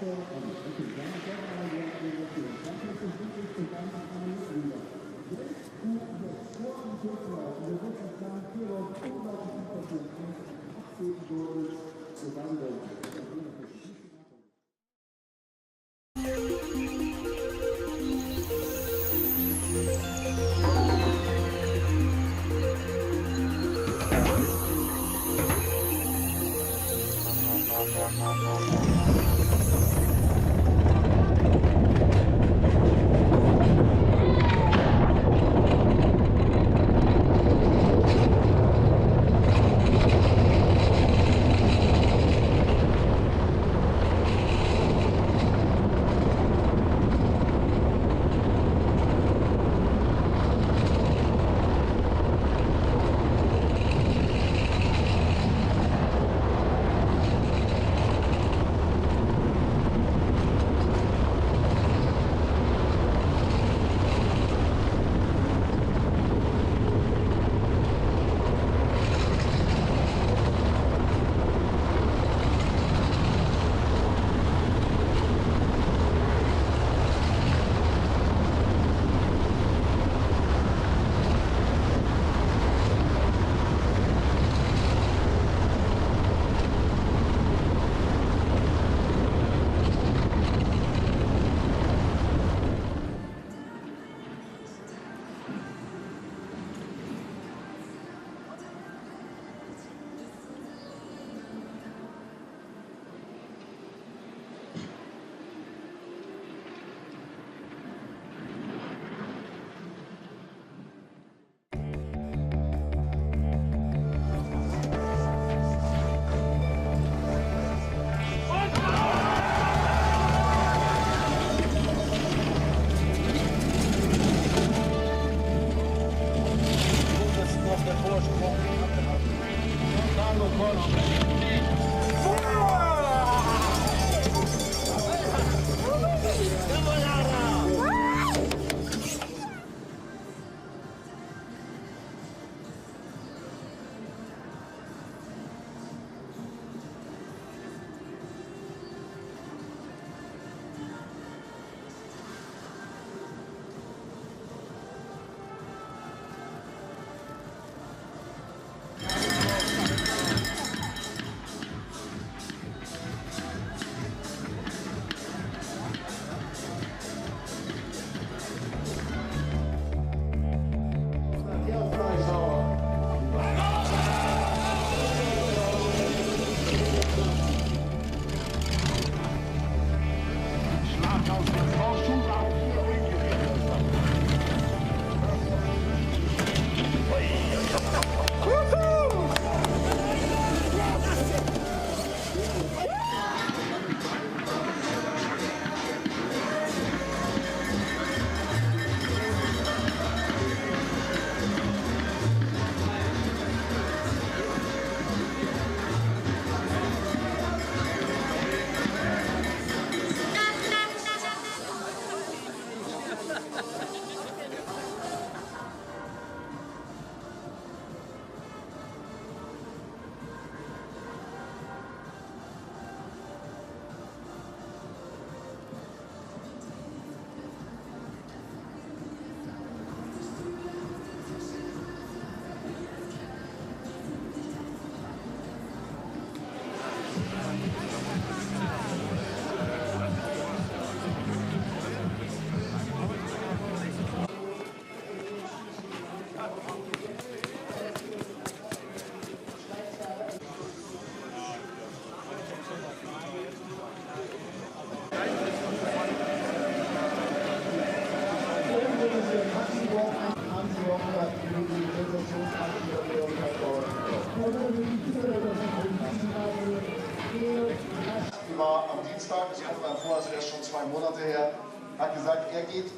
Die war am Dienstag, das kommt dann vor, also erst schon 2 Monate her, hat gesagt, er geht.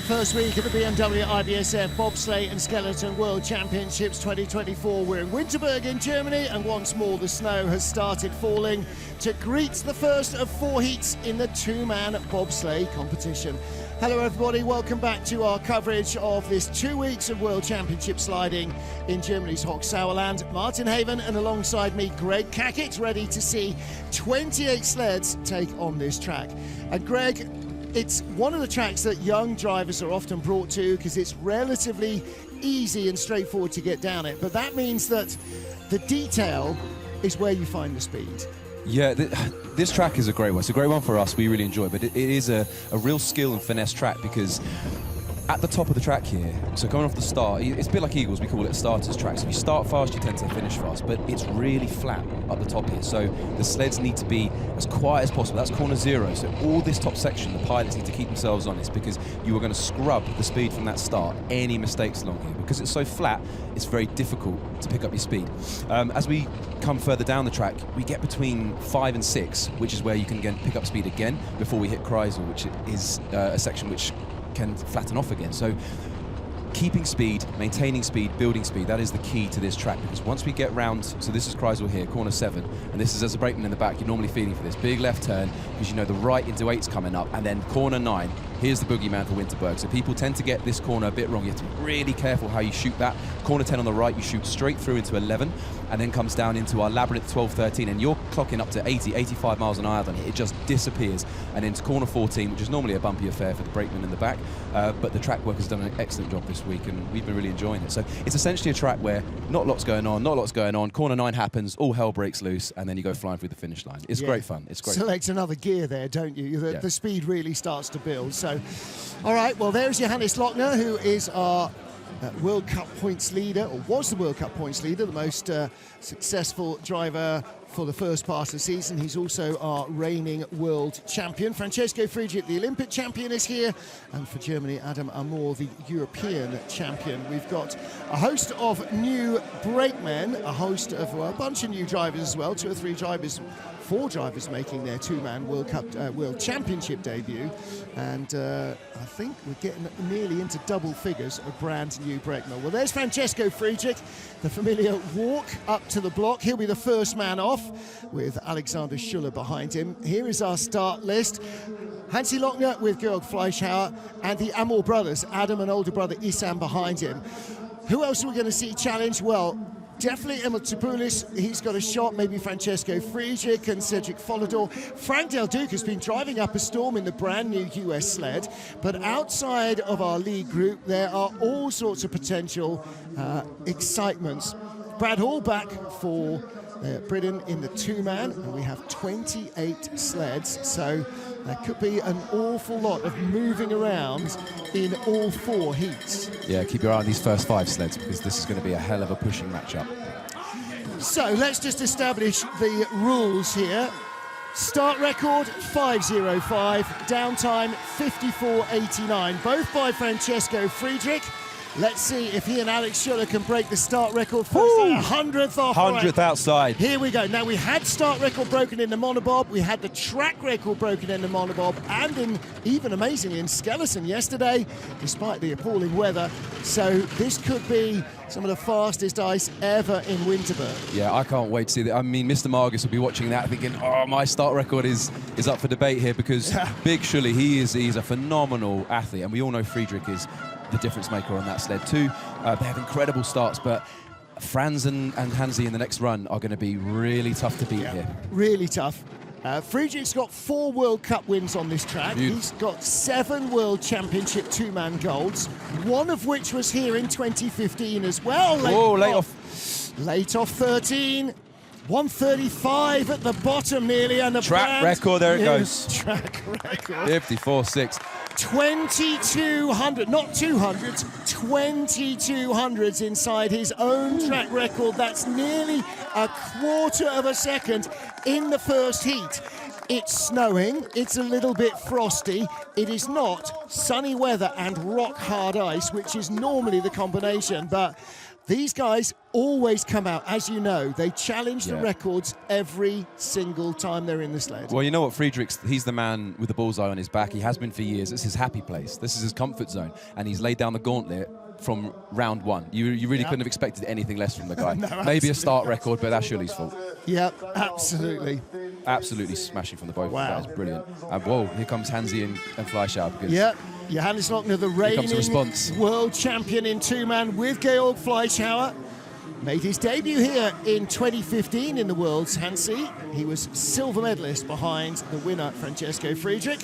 First week of the BMW IBSF Bobsleigh and Skeleton World Championships 2024. We're in Winterberg in Germany, and once more the snow has started falling to greet the first of 4 heats in the two-man bobsleigh competition. Hello everybody, welcome back to our coverage of this 2 weeks of World Championship sliding in Germany's Hochsauerland. Martin Haven, and alongside me Greg Cackett, ready to see 28 sleds take on this track. And Greg, it's one of the tracks that young drivers are often brought to because it's relatively easy and straightforward to get down it, but that means that the detail is where you find the speed. Yeah, this track is a great one. It's a great one for us. We really enjoy it, but it is a real skill and finesse track because at the top of the track here, so coming off the start, it's a bit like Eagles, we call it a starter's track. So if you start fast, you tend to finish fast, but it's really flat up the top here. So the sleds need to be as quiet as possible. That's corner 0. So all this top section, the pilots need to keep themselves honest because you are going to scrub the speed from that start. Any mistakes along here, because it's so flat, it's very difficult to pick up your speed. As we come further down the track, we get between 5 and 6, which is where you can again pick up speed again before we hit Kreisel, which is a section which can flatten off again. So keeping speed, maintaining speed, building speed, that is the key to this track, because once we get round, so this is Kreisel here, corner 7, and this is as a brakeman in the back, you're normally feeling for this big left turn because you know the right into 8's coming up, and then corner 9, here's the boogeyman for Winterberg. So people tend to get this corner a bit wrong. You have to be really careful how you shoot that. Corner 10 on the right, you shoot straight through into 11, and then comes down into our labyrinth 12, 13, and you're clocking up to 80, 85 miles an hour on it. It just disappears. And into corner 14, which is normally a bumpy affair for the brakeman in the back, but the track work has done an excellent job this week, and we've been really enjoying it. So it's essentially a track where not lots going on, corner 9 happens, all hell breaks loose, and then you go flying through the finish line. It's great fun. It's great. Select another gear there, don't you? The speed really starts to build. So, all right, well, there's Johannes Lochner, who is our World Cup points leader, or was the World Cup points leader, the most successful driver for the first part of the season. He's also our reigning world champion. Francesco Frigic, the Olympic champion, is here, and for Germany, Adam Amor, the European champion. We've got a host of new brakemen, a host of a bunch of new drivers as well, 2 or 3 drivers, 4 drivers making their two-man World Cup World Championship debut, and I think we're getting nearly into double figures of brand new brakemen. Well, there's Francesco Frigic, the familiar walk up to the block. He'll be the first man off, with Alexander Schuller behind him. Here is our start list. Hansi Lochner with Georg Fleischhauer, and the Amor brothers, Adam and older brother Issam behind him. Who else are we going to see challenge? Well, definitely Emil Tsoupulis, he's got a shot, maybe Francesco Frigic and Cedric Follodor. Frank Del Duque has been driving up a storm in the brand new US sled, but outside of our lead group, there are all sorts of potential excitements. Brad Hall back for Britain in the two-man, and we have 28 sleds, so there could be an awful lot of moving around in all 4 heats. Yeah, keep your eye on these first 5 sleds, because this is going to be a hell of a pushing matchup. So let's just establish the rules here. Start record 5:05, downtime 54:89, both by Francesco Frigic. Let's see if he and Alex Schuller can break the start record first. 100th off. 100th outside. Here we go. Now, we had start record broken in the Monobob, we had the track record broken in the Monobob, and in, even amazingly, in Skeleton yesterday, despite the appalling weather. So this could be some of the fastest ice ever in Winterberg. Yeah, I can't wait to see that. I mean, Mr. Margus will be watching that thinking, oh, my start record is up for debate here, because Big Schuller, he's a phenomenal athlete, and we all know Friedrich is the difference maker on that sled too. They have incredible starts, but Franz and Hansi in the next run are going to be really tough to beat here. Really tough. Friedrich's got 4 World Cup wins on this track. He's got 7 World Championship two-man golds, one of which was here in 2015 as well. Late off. Late off 13. 135 at the bottom nearly, and the track record, there it goes. Track record. 54.6. 2200, not 200s, 2200s inside his own track record. That's nearly a quarter of a second in the first heat. It's snowing, it's a little bit frosty. It is not sunny weather and rock hard ice, which is normally the combination, but These guys always come out, as you know, they challenge the records every single time they're in the sled. Well, you know what, Friedrich's, he's the man with the bullseye on his back. He has been for years. It's his happy place. This is his comfort zone. And he's laid down the gauntlet from round one. You really couldn't have expected anything less from the guy. No, maybe a start record, but that's Shirley's fault. Yep, absolutely. Absolutely smashing from the both. Wow. That is brilliant. And whoa, here comes Hansi and Fleischauer. Because yep, Johannes Lochner, the reigning world champion in two-man with Georg Fleischauer. Made his debut here in 2015 in the Worlds, Hansi. He was silver medalist behind the winner, Francesco Friedrich.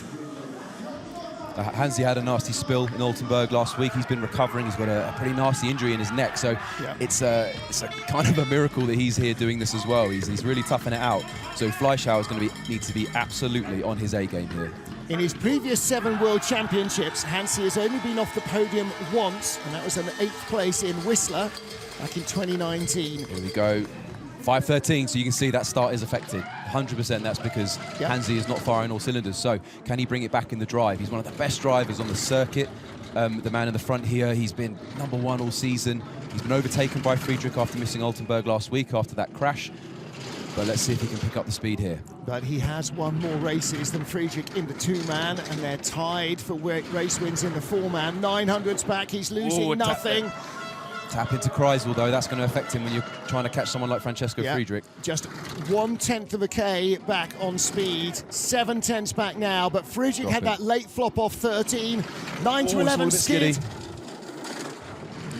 Hansi had a nasty spill in Altenburg last week. He's been recovering. He's got a pretty nasty injury in his neck. So it's a kind of a miracle that he's here doing this as well. He's really toughing it out. So Fleischauer is going to need to be absolutely on his A game here. In his previous 7 World Championships, Hansi has only been off the podium once, and that was an 8th place in Whistler back in 2019. Here we go. 5:13, so you can see that start is affected. 100% that's because Hansi is not firing all cylinders. So can he bring it back in the drive? He's one of the best drivers on the circuit. The man in the front here, he's been #1 all season. He's been overtaken by Friedrich after missing Altenburg last week after that crash. But let's see if he can pick up the speed here. But he has won more races than Friedrich in the two-man, and they're tied for race wins in the four-man. 900's back, he's losing nothing. Tap into Kreisel, though. That's going to affect him when you're trying to catch someone like Francesco Friedrich. Just 1/10 of a K back on speed. 7/10 back now, but Friedrich had that late flop off 13. 9 to 11 skid.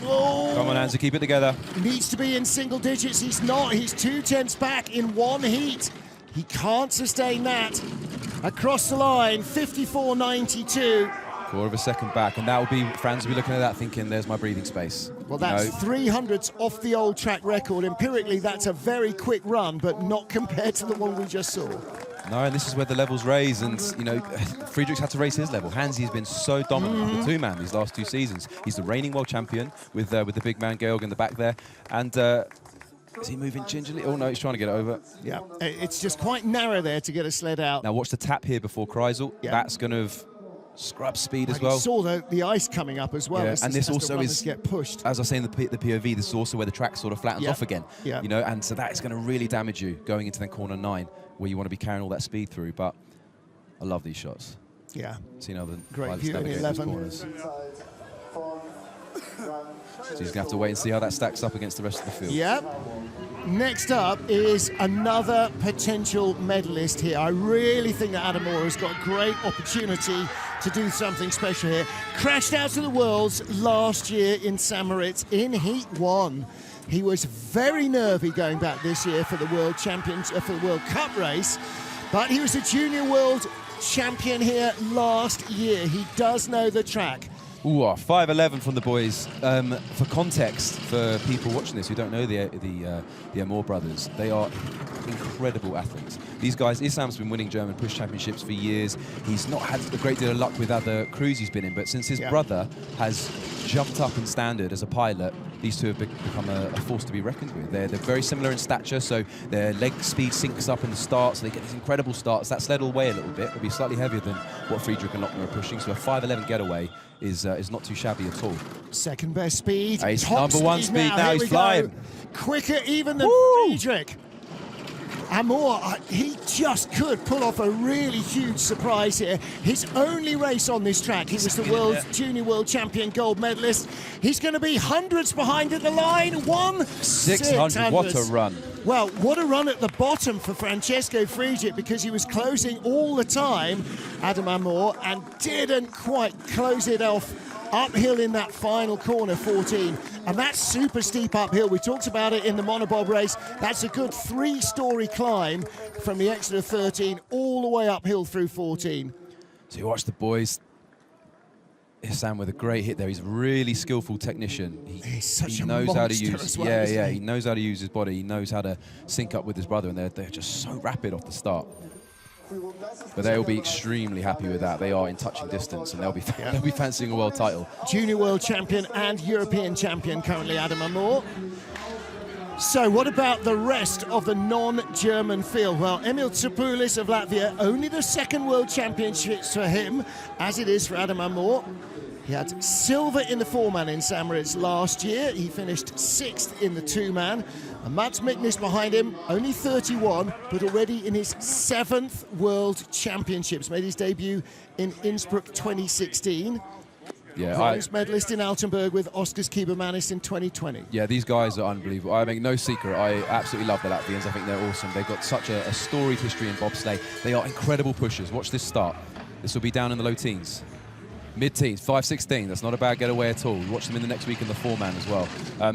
Oh. Come on, Hansi, keep it together. Needs to be in single digits. He's not. He's 2/10 back in one heat. He can't sustain that. Across the line, 54.92. 1/4 of a second back, and that will be, Franz will be looking at that thinking, there's my breathing space. Well, that's 300s off the old track record. Empirically, that's a very quick run, but not compared to the one we just saw. No, and this is where the levels raise, and, you know, Friedrich's had to raise his level. Hansi has been so dominant with the two-man these last 2 seasons. He's the reigning world champion with the big man Georg in the back there, and is he moving gingerly? Oh, no, he's trying to get it over. Yeah, it's just quite narrow there to get a sled out. Now, watch the tap here before Kreisel. That's going to scrub speed as well. You saw the ice coming up as well. And this also is, get pushed. As I say in the POV, this is also where the track sort of flattens off again. You know, and so that is going to really damage you going into then corner 9, where you want to be carrying all that speed through. But I love these shots. Yeah. See how the great view in 11. Corners. So he's going to have to wait and see how that stacks up against the rest of the field. Yep. Next up is another potential medalist here. I really think that Adam Moore has got a great opportunity to do something special here. Crashed out to the Worlds last year in St. Moritz in Heat 1. He was very nervy going back this year for the World Champions, for the World Cup race, but he was a junior world champion here last year. He does know the track. Ooh, 5'11" from the boys. For context, for people watching this who don't know the Amour brothers, they are incredible athletes. These guys, Issam's been winning German push championships for years. He's not had a great deal of luck with other crews he's been in, but since his brother has jumped up in standard as a pilot, these two have become a force to be reckoned with. They're very similar in stature, so their leg speed syncs up in the start, so they get these incredible starts. That sled will weigh a little bit. It'll be slightly heavier than what Friedrich and Lochner are pushing, so a 5'11" getaway is not too shabby at all. Second best speed. He's #1 speed now. He's flying. Quicker even than Friedrich. Amour, he just could pull off a really huge surprise here. His only race on this track, he was the junior world champion gold medalist. He's going to be hundreds behind at the line. 600. What a run. Well, what a run at the bottom for Francesco Friedrich, because he was closing all the time, Adam Amour, and didn't quite close it off uphill in that final corner 14. And that's super steep uphill. We talked about it in the Monobob race. That's a good 3-story climb from the exit of 13 all the way uphill through 14. So you watch the boys. Sam with a great hit there. He's a really skillful technician. He's such a knows how to use. as well, He knows how to use his body. He knows how to sync up with his brother, and they're just so rapid off the start. But they'll be extremely happy with that. They are in touching distance, and they'll be fancying a world title. Junior world champion and European champion currently, Adam Amour. So what about the rest of the non-German field? Well, Emil Tsipoulis of Latvia, only the 2nd world championships for him, as it is for Adam Amour. He had silver in the 4-man in St. Moritz last year. He finished 6th in the 2-man. And Mats Miknes behind him, only 31, but already in his 7th World Championships. Made his debut in Innsbruck 2016. Yeah, Bronze medalist in Altenburg with Oskars Kiebermanis in 2020. Yeah, these guys are unbelievable. I make no secret, I absolutely love the Latvians. I think they're awesome. They've got such a storied history in bobsleigh. They are incredible pushers. Watch this start. This will be down in the low teens. Mid-teens, 5.16. That's not a bad getaway at all. Watch them in the next week in the 4-man as well.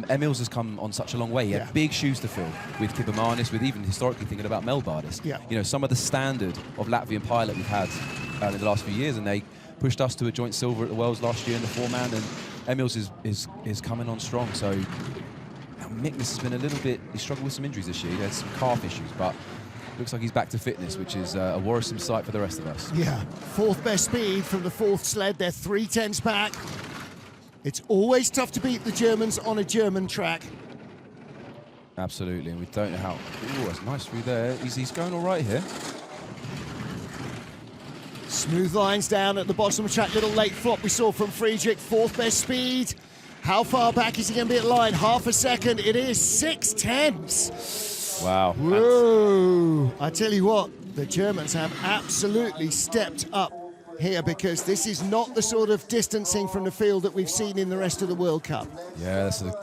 Emils has come on such a long way. He had big shoes to fill with Kiebermanis, with even historically thinking about Melbardis. Yeah. You know, some of the standard of Latvian pilot we've had in the last few years, and they pushed us to a joint silver at the Worlds last year in the 4-man, and Emils is coming on strong. So Miknes has been a little bit, he struggled with some injuries this year. He had some calf issues, but looks like he's back to fitness, which is a worrisome sight for the rest of us. Yeah, 4th best speed from the 4th sled. They're 3/10 back. It's always tough to beat the Germans on a German track. Absolutely, and we don't know how. Ooh, that's nice through there. He's going all right here. Smooth lines down at the bottom of the track. Little late flop we saw from Friedrich. 4th best speed. How far back is he going to be at line? Half a second. It is 6/10. Wow. Whoa. I tell you what, the Germans have absolutely stepped up here, because this is not the sort of distancing from the field that we've seen in the rest of the World Cup. Yeah, that's a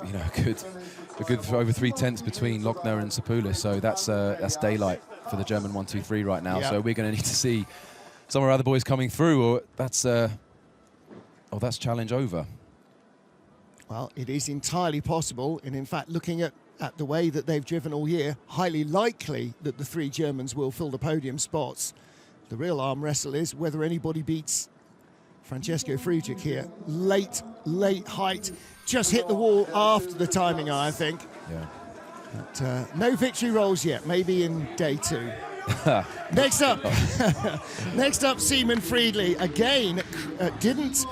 good over 3/10 between Lochner and Sapoulis, so that's daylight for the German 1-2-3 right now. Yep. So we're going to need to see some of our other boys coming through, or that's challenge over. Well, it is entirely possible, and in fact, looking at the way that they've driven all year, highly likely that the 3 Germans will fill the podium spots. The real arm wrestle is whether anybody beats Francesco Friedrich here. Late height, just hit the wall after the timing, I think. Yeah. But no victory rolls yet, maybe in day 2. Next up, Seaman Friedli again didn't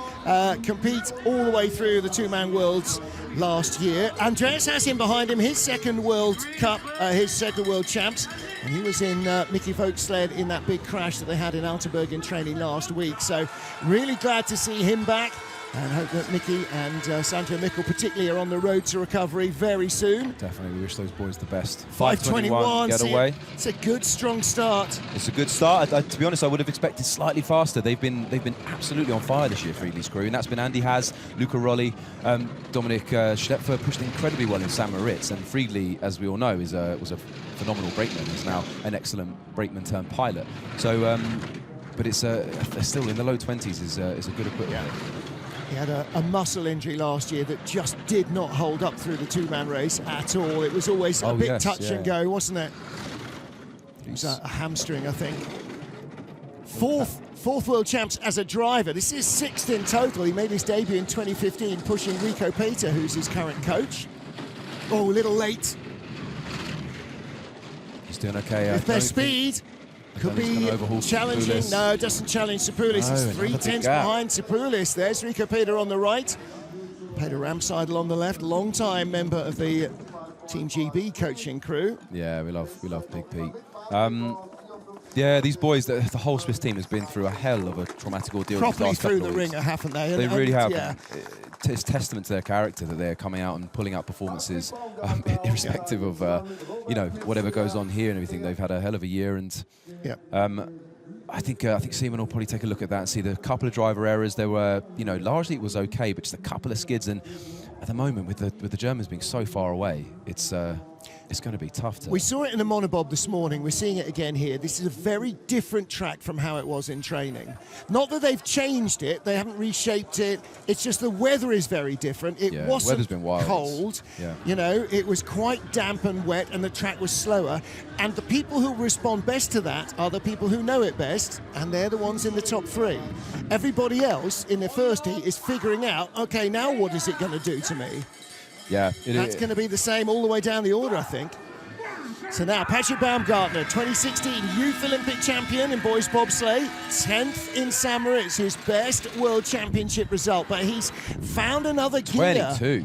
compete all the way through the 2-man worlds last year. Andreas has him behind him, his 2nd World Cup, his 2nd World Champs, and he was in Mickey Vogt's sled in that big crash that they had in Altenburg in training last week. So really glad to see him back, and hope that Mickey and Sandra Mikkel particularly are on the road to recovery very soon. Definitely, we wish those boys the best. 5:21 getaway. It's a good, strong start. It's a good start. To be honest, I would have expected slightly faster. They've been absolutely on fire this year, Friedli's crew, and that's been Andy Haas, Luca Rolli, Dominic Schlepfer pushed incredibly well in St. Moritz, and Friedli, as we all know, was a phenomenal brakeman. He's now an excellent brakeman turned pilot. So, but it's still in the low 20s is a good equipment. Yeah. He had a muscle injury last year that just did not hold up through the 2-man race at all. It was always a bit touch and go, wasn't it? It was a hamstring, I think. Fourth World Champs as a driver. This is 6th in total. He made his debut in 2015, pushing Rico Peter, who's his current coach. Oh, a little late. He's doing okay. With best speed. Could be challenging. Sapoulis. No, it doesn't challenge Sapoulis. No, It's 3/10 behind Sapoulis. There's Rico Peter on the right. Peter Ramseidel on the left. Long-time member of the Team GB coaching crew. Yeah, we love Big Pete. Yeah, these boys, the whole Swiss team has been through a hell of a traumatic ordeal. Properly these last through couple the of weeks. ringer, haven't they? They really have. Yeah. It's testament to their character that they're coming out and pulling out performances, irrespective of whatever goes on here and everything. They've had a hell of a year, and I think Seaman will probably take a look at that and see the couple of driver errors. There were, largely it was okay, but just a couple of skids. And at the moment, with the Germans being so far away, it's going to be tough to... We saw it in the Monobob this morning. We're seeing it again here. This is a very different track from how it was in training. Not that they've changed it. They haven't reshaped it. It's just the weather is very different. It wasn't weather's been wild. cold. Yeah. It was quite damp and wet, and the track was slower. And the people who respond best to that are the people who know it best, and they're the ones in the top 3. Everybody else in the first heat is figuring out, OK, now what is it going to do to me? Yeah, That's going to be the same all the way down the order, I think. So now, Patrick Baumgartner, 2016 Youth Olympic champion in boys bobsleigh, 10th in St. Moritz, his best World Championship result, but he's found another gear. 22.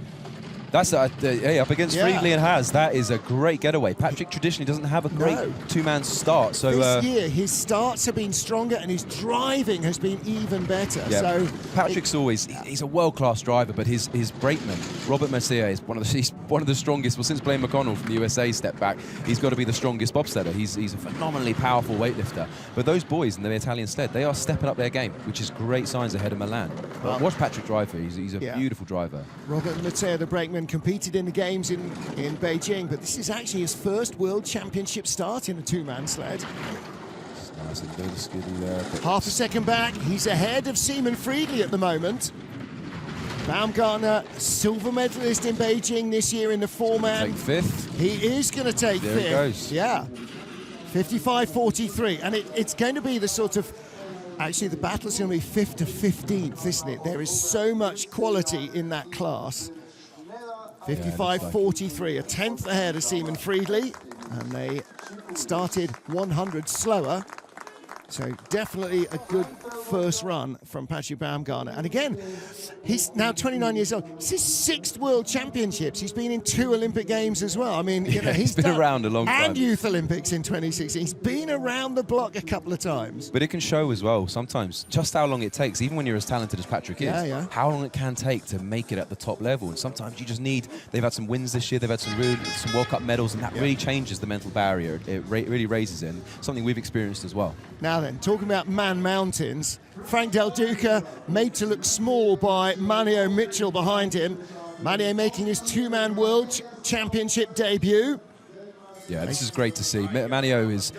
That's up against Friedley and Haas. That is a great getaway. Patrick traditionally doesn't have a great two-man start. So this year, his starts have been stronger and his driving has been even better. Yeah. So Patrick's he's a world-class driver, but his brakeman, Robert Messier, is one of the strongest. Well, since Blaine McConnell from the USA stepped back, he's got to be the strongest bobsledder. He's a phenomenally powerful weightlifter. But those boys in the Italian sled, they are stepping up their game, which is great signs ahead of Milan. Watch Patrick drive here. He's a beautiful driver. Robert Messier, the brakeman, competed in the games in Beijing, but this is actually his first World Championship start in a two-man sled. Nice and little skiddy there. Half a second back, he's ahead of Seaman Friedley at the moment. Baumgartner, silver medalist in Beijing this year in the four-man. Take fifth. He is going to take fifth. There he goes. Yeah. 55.43, and it's going to be the sort of, actually the battle's going to be 5th to 15th, isn't it? There is so much quality in that class. 55.43, a 10th ahead of Seaman Friedley, and they started 100 slower. So definitely a good first run from Patrick Baumgartner. And again, he's now 29 years old. It's his 6th World Championships. He's been in 2 Olympic Games as well. I mean, you know, he's been around a long time. And Youth Olympics in 2016. He's been around the block a couple of times. But it can show as well sometimes just how long it takes, even when you're as talented as Patrick is, how long it can take to make it at the top level. And sometimes you just need, they've had some wins this year, they've had some World Cup medals, and that really changes the mental barrier. It really raises it, something we've experienced as well. Now then, talking about man mountains, Frank Del Duca made to look small by Manio Mitchell behind him. Manio making his two-man World Championship debut. Yeah, this is great to see. Manio is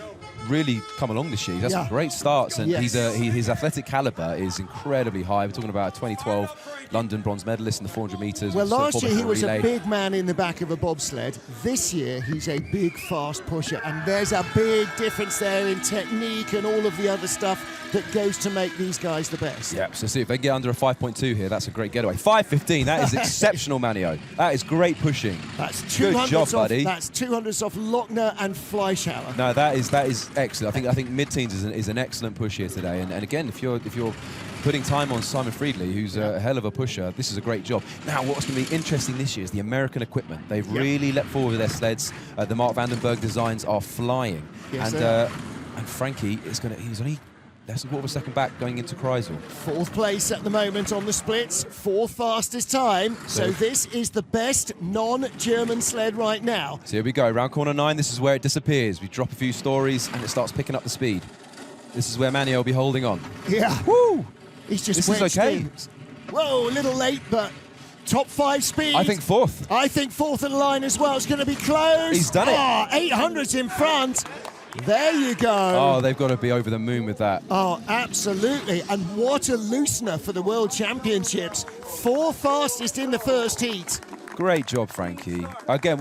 really come along this year. He's had some great starts, and his athletic caliber is incredibly high. We're talking about a 2012 London bronze medalist in the 400 metres. Well, last year he was a big man in the back of a bobsled. This year he's a big, fast pusher, and there's a big difference there in technique and all of the other stuff that goes to make these guys the best. Yeah, so see if they get under a 5.2 here, that's a great getaway. 5.15, that is exceptional, Manio. That is great pushing. That's 200s Good job, buddy. That's 200s off Lochner and Fleischhauer. No, that is excellent. I think mid-teens is an excellent push here today. And again, if you're putting time on Simon Friedley, who's a hell of a pusher, this is a great job. Now, what's going to be interesting this year is the American equipment. They've really leapt forward with their sleds. The Mark Vandenberg designs are flying. Yes, and Frankie he's only less than a quarter of a second back going into Kreisel. 4th place at the moment on the splits, 4th fastest time. So this is the best non-German sled right now. So here we go, round corner 9, this is where it disappears. We drop a few stories and it starts picking up the speed. This is where Manio will be holding on. Yeah. Woo! He's just this is okay. Whoa, a little late, but top 5 speed. I think 4th. I think 4th in the line as well. It's going to be close. He's done it. 800s in front. There you go. Oh, they've got to be over the moon with that. Oh, absolutely. And what a loosener for the World Championships. 4 fastest in the first heat. Great job, Frankie. Again,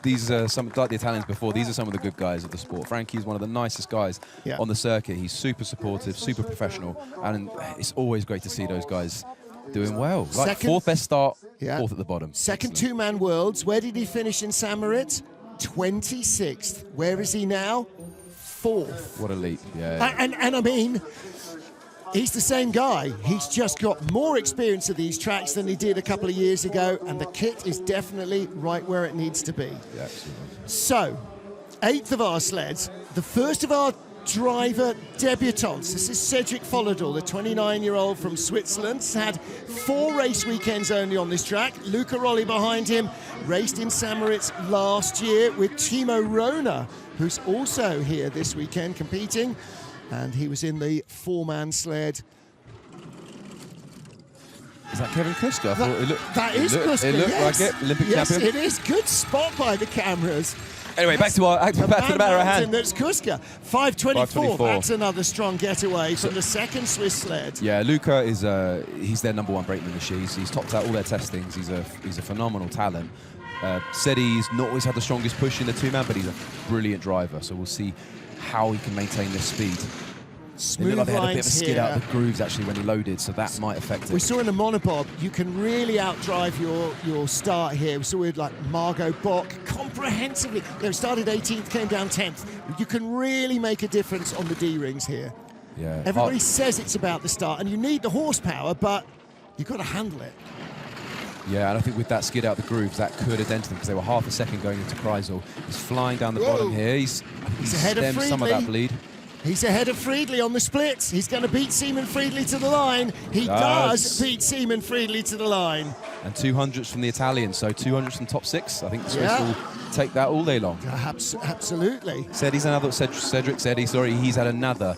these are some, like the Italians before, these are some of the good guys of the sport. Frankie's one of the nicest guys on the circuit. He's super supportive, super professional, and it's always great to see those guys doing well. Like 4th best start, 4th at the bottom. Second two-man worlds. Where did he finish in St. Moritz? 26th. Where is he now? 4th. What a leap, yeah. And I mean, he's the same guy. He's just got more experience of these tracks than he did a couple of years ago, and the kit is definitely right where it needs to be. Yeah, absolutely. So, 8th of our sleds, the first of our driver debutants. This is Cedric Folladal, the 29-year-old from Switzerland. He's had 4 race weekends only on this track. Luca Rolli behind him, raced in St. Moritz last year with Timo Rona, who's also here this weekend competing. And he was in the 4-man sled. Is that Kevin Kuska? That is Kuska, It looked like it. Olympic champion. Yes, it is. Good spot by the cameras. Anyway, back to the matter at hand. That's Kuska. 5.24. That's another strong getaway from the second Swiss sled. Yeah, Luca is he's their #1 brakeman this year. He's topped out all their testings. He's a phenomenal talent. Said he's not always had the strongest push in the 2-man, but he's a brilliant driver. So we'll see how he can maintain this speed. Smooth like they had a bit of a lines skid here. out of the grooves actually when he loaded, so that might affect it. We saw in the Monobob, you can really outdrive your start here. We saw with like Margot Bock comprehensively. You know, started 18th, came down 10th. You can really make a difference on the D-rings here. Yeah. Everybody says it's about the start, and you need the horsepower, but you've got to handle it. Yeah, and I think with that skid out the grooves, that could have dented them because they were half a second going into Kreisel. He's flying down the bottom here. He's ahead of stemmed some of that bleed. He's ahead of Friedli on the splits. He's going to beat Seaman Friedli to the line. He does beat Seaman Friedli to the line. And 200s from the Italian, so 200s from top 6. I think the Swiss will take that all day long. Absolutely. Cedric said he's had another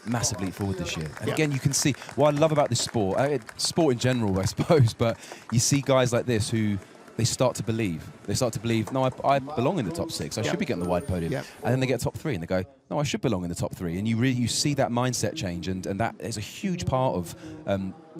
massive leap forward this year. And again, you can see what I love about this sport, sport in general, I suppose, but you see guys like this who they start to believe. They start to believe, no, I belong in the top 6. I should be getting the wide podium. And then they get top 3 and they go, no, I should belong in the top 3. And you see that mindset change, and that is a huge part of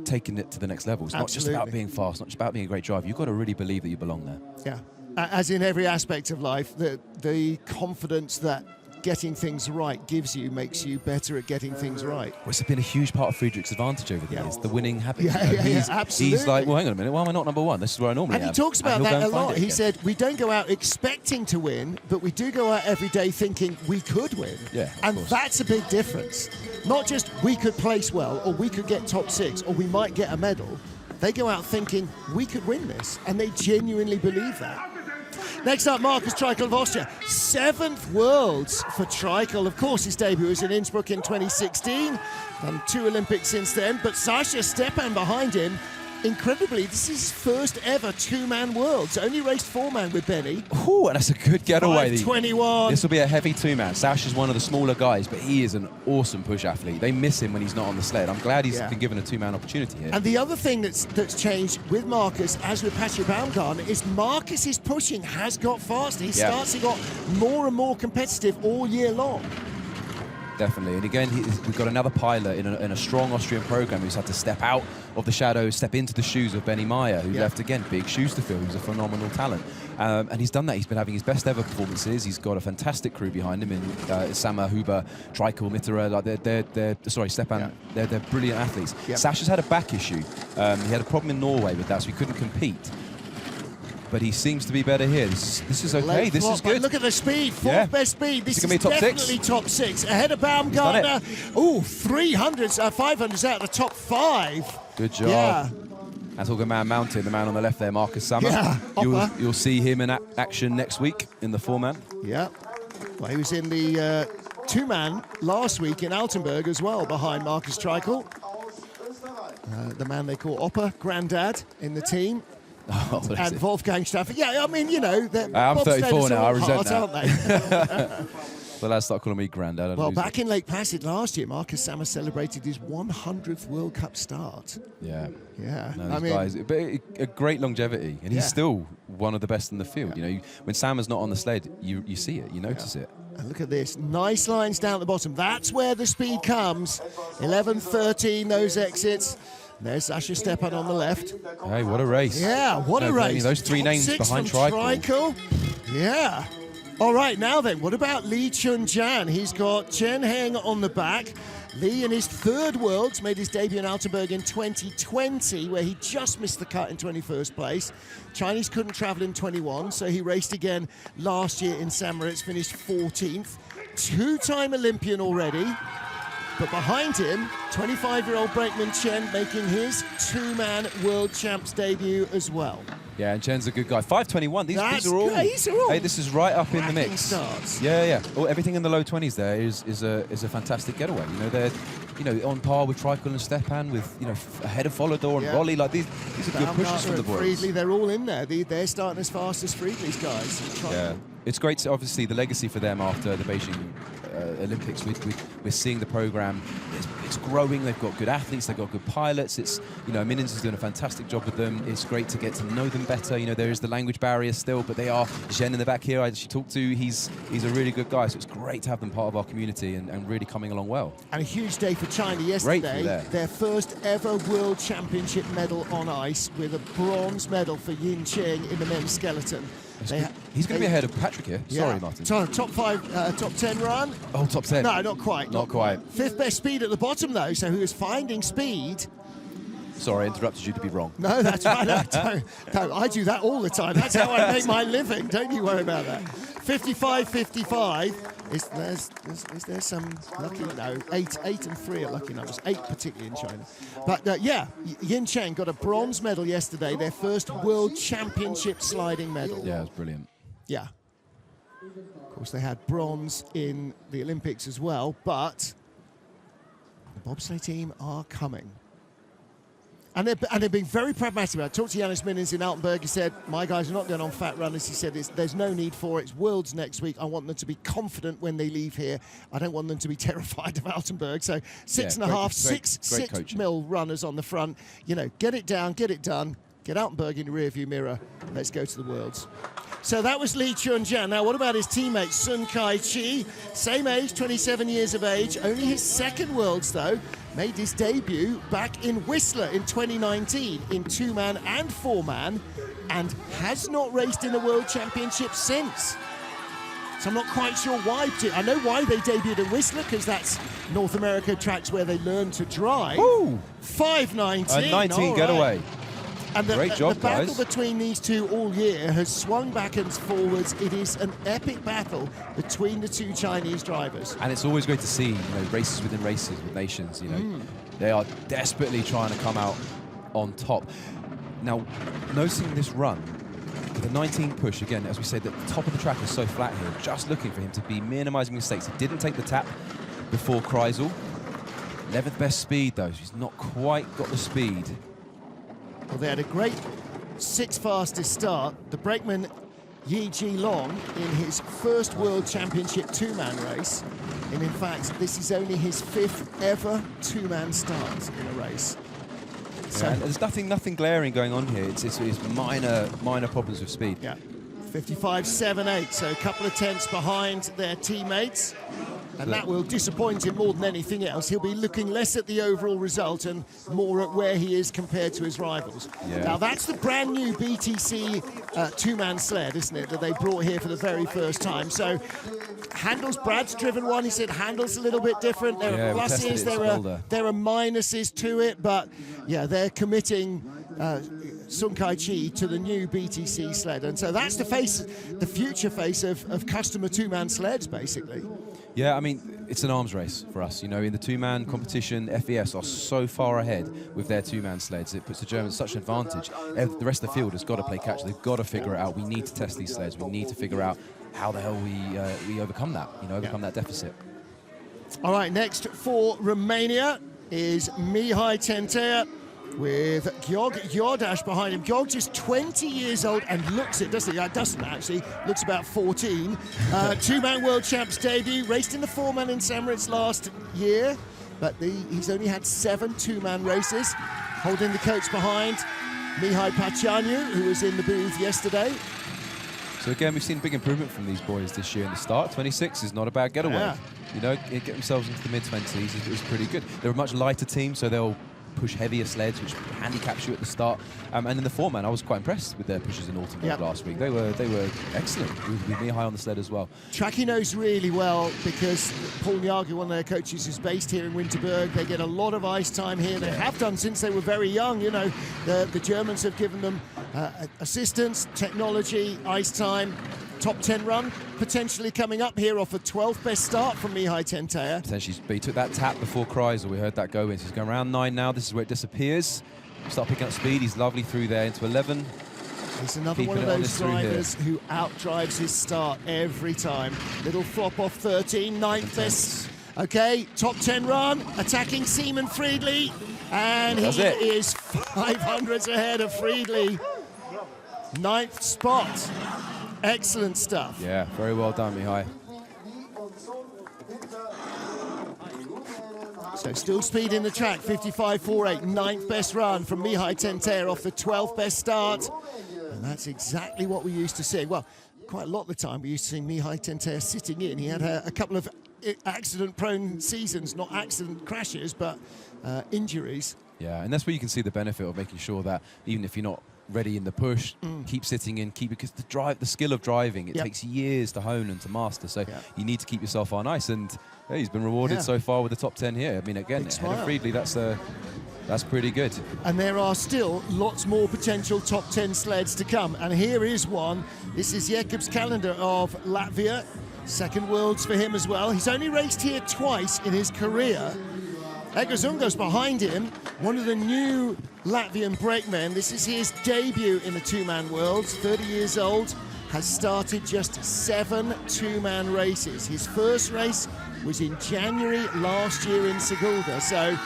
taking it to the next level. It's not just about being fast, not just about being a great driver. You've got to really believe that you belong there. Yeah. As in every aspect of life, the confidence that getting things right gives you makes you better at getting things right. Well, it's been a huge part of Friedrich's advantage over the years, the winning habit. Absolutely. He's like, well, hang on a minute, why am I not number 1? This is where I normally am. And he talks about that a lot. He said, we don't go out expecting to win, but we do go out every day thinking we could win. Yeah, and that's a big difference. Not just we could place well, or we could get top 6, or we might get a medal. They go out thinking we could win this, and they genuinely believe that. Next up, Markus Treichel of Austria. 7th Worlds for Treichel. Of course, his debut was in Innsbruck in 2016. Done 2 Olympics since then. But Sasha Stepan behind him. Incredibly, this is his first ever 2-man Worlds. Only raced 4-man with Benny. Ooh, and that's a good getaway. 5:21. This will be a heavy 2-man. Sasha's one of the smaller guys, but he is an awesome push athlete. They miss him when he's not on the sled. I'm glad he's been given a 2-man opportunity here. And the other thing that's changed with Markus, as with Patrick Baumgartner, is Marcus's pushing has got faster. He starts to got more and more competitive all year long. Definitely, and again, we've got another pilot in a strong Austrian program who's had to step out of the shadows, step into the shoes of Benny Meyer, who left, again, big shoes to fill. He's a phenomenal talent. And he's done that. He's been having his best ever performances. He's got a fantastic crew behind him in Sammer, Huber, Treichel, Mitterer. Like Stepan. They're brilliant athletes. Sasha's had a back issue. He had a problem in Norway with that, so he couldn't compete. But he seems to be better here. This is okay. This is good. Look at the speed. 4th best speed. This is going to be definitely top 6. Ahead of Baumgartner. Ooh, 300s, 500s out of the top 5. Good job. Yeah. That's all good man mounted. The man on the left there, Markus Sammer. Yeah. You'll see him in action next week in the 4-man. Yeah. Well, he was in the 2-man last week in Altenburg as well, behind Markus Treichel. The man they call Oppa, Grandad, in the team. And Wolfgang Stafford. Yeah, I mean, you know, I'm 34 now. I resent that. Aren't they? Well, lads start calling me Grandad. Well, back in Lake Placid last year, Markus Sammer celebrated his 100th World Cup start. Yeah. No, I mean, guys, but a great longevity, and he's still one of the best in the field. You know, when Sammer's not on the sled, you see it, you notice it. And look at this, nice lines down at the bottom. That's where the speed comes. 11:13, those exits. There's Sasha Stepan on the left. Hey, what a race. Yeah, what a race. Those 3 names behind Treichel. Yeah. All right, now then, what about Lee Chun-jan? He's got Chen Heng on the back. Lee in his 3rd Worlds made his debut in Altenburg in 2020, where he just missed the cut in 21st place. Chinese couldn't travel in 21, so he raced again last year in St. Moritz, finished 14th. 2-time Olympian already. But behind him, 25-year-old Brakeman Chen making his 2-man World Champs debut as well. Yeah, and Chen's a good guy. 5:21. These are all. Hey, this is right up in the mix. Starts. Yeah. Well, everything in the low 20s there is a fantastic getaway. You know, they're on par with Treichel and Stepan, with ahead of Follodor and Rolly. Like these are good pushes from the boys. Friedli, they're all in there. They're starting as fast as Friedli's guys. Yeah, it's great. Obviously, the legacy for them after the Beijing Olympics, we're seeing the program. It's growing. They've got good athletes. They've got good pilots. It's Minins is doing a fantastic job with them. It's great to get to know them better. You know, there is the language barrier still, but they are. Zhen in the back here, I actually talked to. He's a really good guy. So it's great to have them part of our community and really coming along well. And a huge day for China yesterday. Their first ever World Championship medal on ice, with a bronze medal for Yin Ching in the men's skeleton. He's going to be ahead of Patrick here. Sorry, Martin. Top 10 run. Oh, top 10. No, not quite. Not quite. 5th best speed at the bottom, though, so who is finding speed. Sorry, I interrupted you to be wrong. No, that's right. No, I do that all the time. That's how I make my living. Don't you worry about that. 55-55. Is there some lucky? No, 8 and 3 are lucky numbers. 8 particularly in China. But yeah, Yin Cheng got a bronze medal yesterday. Their first World Championship sliding medal. Yeah, it was brilliant. Yeah. Of course, they had bronze in the Olympics as well, but the bobsleigh team are coming. And they're being very pragmatic about it. I talked to Yannis Minnins in Altenberg. He said, my guys are not going on fat runners. He said, there's no need for it. It's Worlds next week. I want them to be confident when they leave here. I don't want them to be terrified of Altenberg. So 6.5, 6 mil runners on the front. You know, get it down, get it done. Get Altenberg in the rearview mirror. Let's go to the Worlds. So that was Lee Chun-jan. Now, what about his teammate, Sun Kai-chi? Same age, 27 years of age. Only his second Worlds, though. Made his debut back in Whistler in 2019 in 2-man and 4-man, and has not raced in a World Championship since. So I'm not quite sure why. I know why they debuted in Whistler, because that's North America tracks where they learn to drive. Ooh. 5.19. A 19 getaway. And Great job, the battle guys. between these two all year has swung back and forwards. It is an epic battle between the two Chinese drivers. And it's always great to see, you know, races within races with nations, you know. They are desperately trying to come out on top. Now, noticing this run, the 19 push, again, as we said, the top of the track is so flat here, just looking for him to be minimizing mistakes. He didn't take the tap before Kreisel. 11th best speed, though. He's not quite got the speed. Well, they had a great 6th fastest start. The brakeman Yi Ji Long in his first World Championship 2-man race. And in fact, this is only his 5th ever 2-man start in a race. So Yeah, there's nothing glaring going on here. It's minor problems with speed. Yeah, 55.78, so a couple of tenths behind their teammates. And that will disappoint him more than anything else. He'll be looking less at the overall result and more at where he is compared to his rivals. Yeah. Now, that's the brand new BTC 2-man sled, isn't it, that they brought here for the very first time. So, handles, Brad's driven one. He said handles a little bit different. There are pluses, there are minuses to it, but yeah, they're committing Sun Kai-chi to the new BTC sled. And so that's the future face of customer 2-man sleds, basically. Yeah, I mean, it's an arms race for us. You know, in the 2-man competition, FES are so far ahead with their 2-man sleds. It puts the Germans such an advantage. The rest of the field has got to play catch. They've got to figure it out. We need to test these sleds. We need to figure out how the hell we overcome that, overcome that deficit. All right, next for Romania is Mihai Tentea with Georg Jordash behind him. Georg just 20 years old and looks it, doesn't he? Doesn't actually, looks about 14. 2-man world champs debut, raced in the 4-man in St. Moritz last year, but he's only had 7 2-man races. Holding the coach behind, Mihai Pacianu, who was in the booth yesterday. So again, we've seen big improvement from these boys this year in the start. 26 is not a bad getaway. Yeah. You know, get themselves into the mid-20s is pretty good. They're a much lighter team, so they'll push heavier sleds, which handicaps you at the start. And in the 4-man, I was quite impressed with their pushes in Altenberg last week. They were excellent with Mihai on the sled as well. Track he knows really well because Paul Nyagu, one of their coaches, is based here in Winterberg. They get a lot of ice time here. They have done since they were very young. You know, the Germans have given them assistance, technology, ice time. Top 10 run potentially coming up here off a 12th best start from Mihai Tentea. Potentially, but he took that tap before Kreisel. We heard that go in. So he's going around 9 now. This is where it disappears. Start picking up speed. He's lovely through there into 11. He's another one of those drivers who outdrives his start every time. Little flop off 13, 9th best. Okay, top 10 run, attacking Seaman Friedli. And he is 500s ahead of Friedli. 9th spot. Excellent stuff. Yeah, very well done, Mihai. So still speed in the track, 55.48, 9th best run from Mihai Tentea off the 12th best start. And that's exactly what we used to see. Well, quite a lot of the time we used to see Mihai Tentea sitting in. He had a couple of accident-prone seasons, not accident crashes, but injuries. Yeah, and that's where you can see the benefit of making sure that even if you're not ready in the push, keep sitting in, because the skill of driving, it takes years to hone and to master. So you need to keep yourself on ice, and he's been rewarded so far with the top 10 here. I mean, again, ahead of Friedli, that's That's pretty good. And there are still lots more potential top 10 sleds to come. And here is one. This is Jakob's calendar of Latvia. Second Worlds for him as well. He's only raced here twice in his career. Egozungo's behind him, one of the new Latvian brakemen. This is his debut in the two-man Worlds. 30 years old, has started just 7 two-man races. His first race was in January last year in Sigulda, so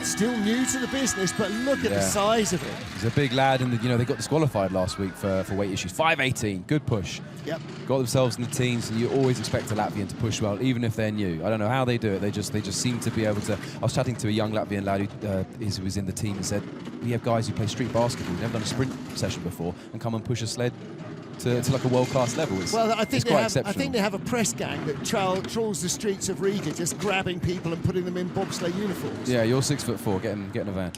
still new to the business, but look at the size of it. He's a big lad, and they got disqualified last week for weight issues. 5'18", good push. Yep. Got themselves in the teams, and you always expect a Latvian to push well, even if they're new. I don't know how they do it. They just seem to be able to. I was chatting to a young Latvian lad who was in the team and said, we have guys who play street basketball, never done a sprint session before, and come and push a sled to like a world-class level. I think they have a press gang that trawls the streets of Riga, just grabbing people and putting them in bobsleigh uniforms. Yeah, you're 6'4", get in a van.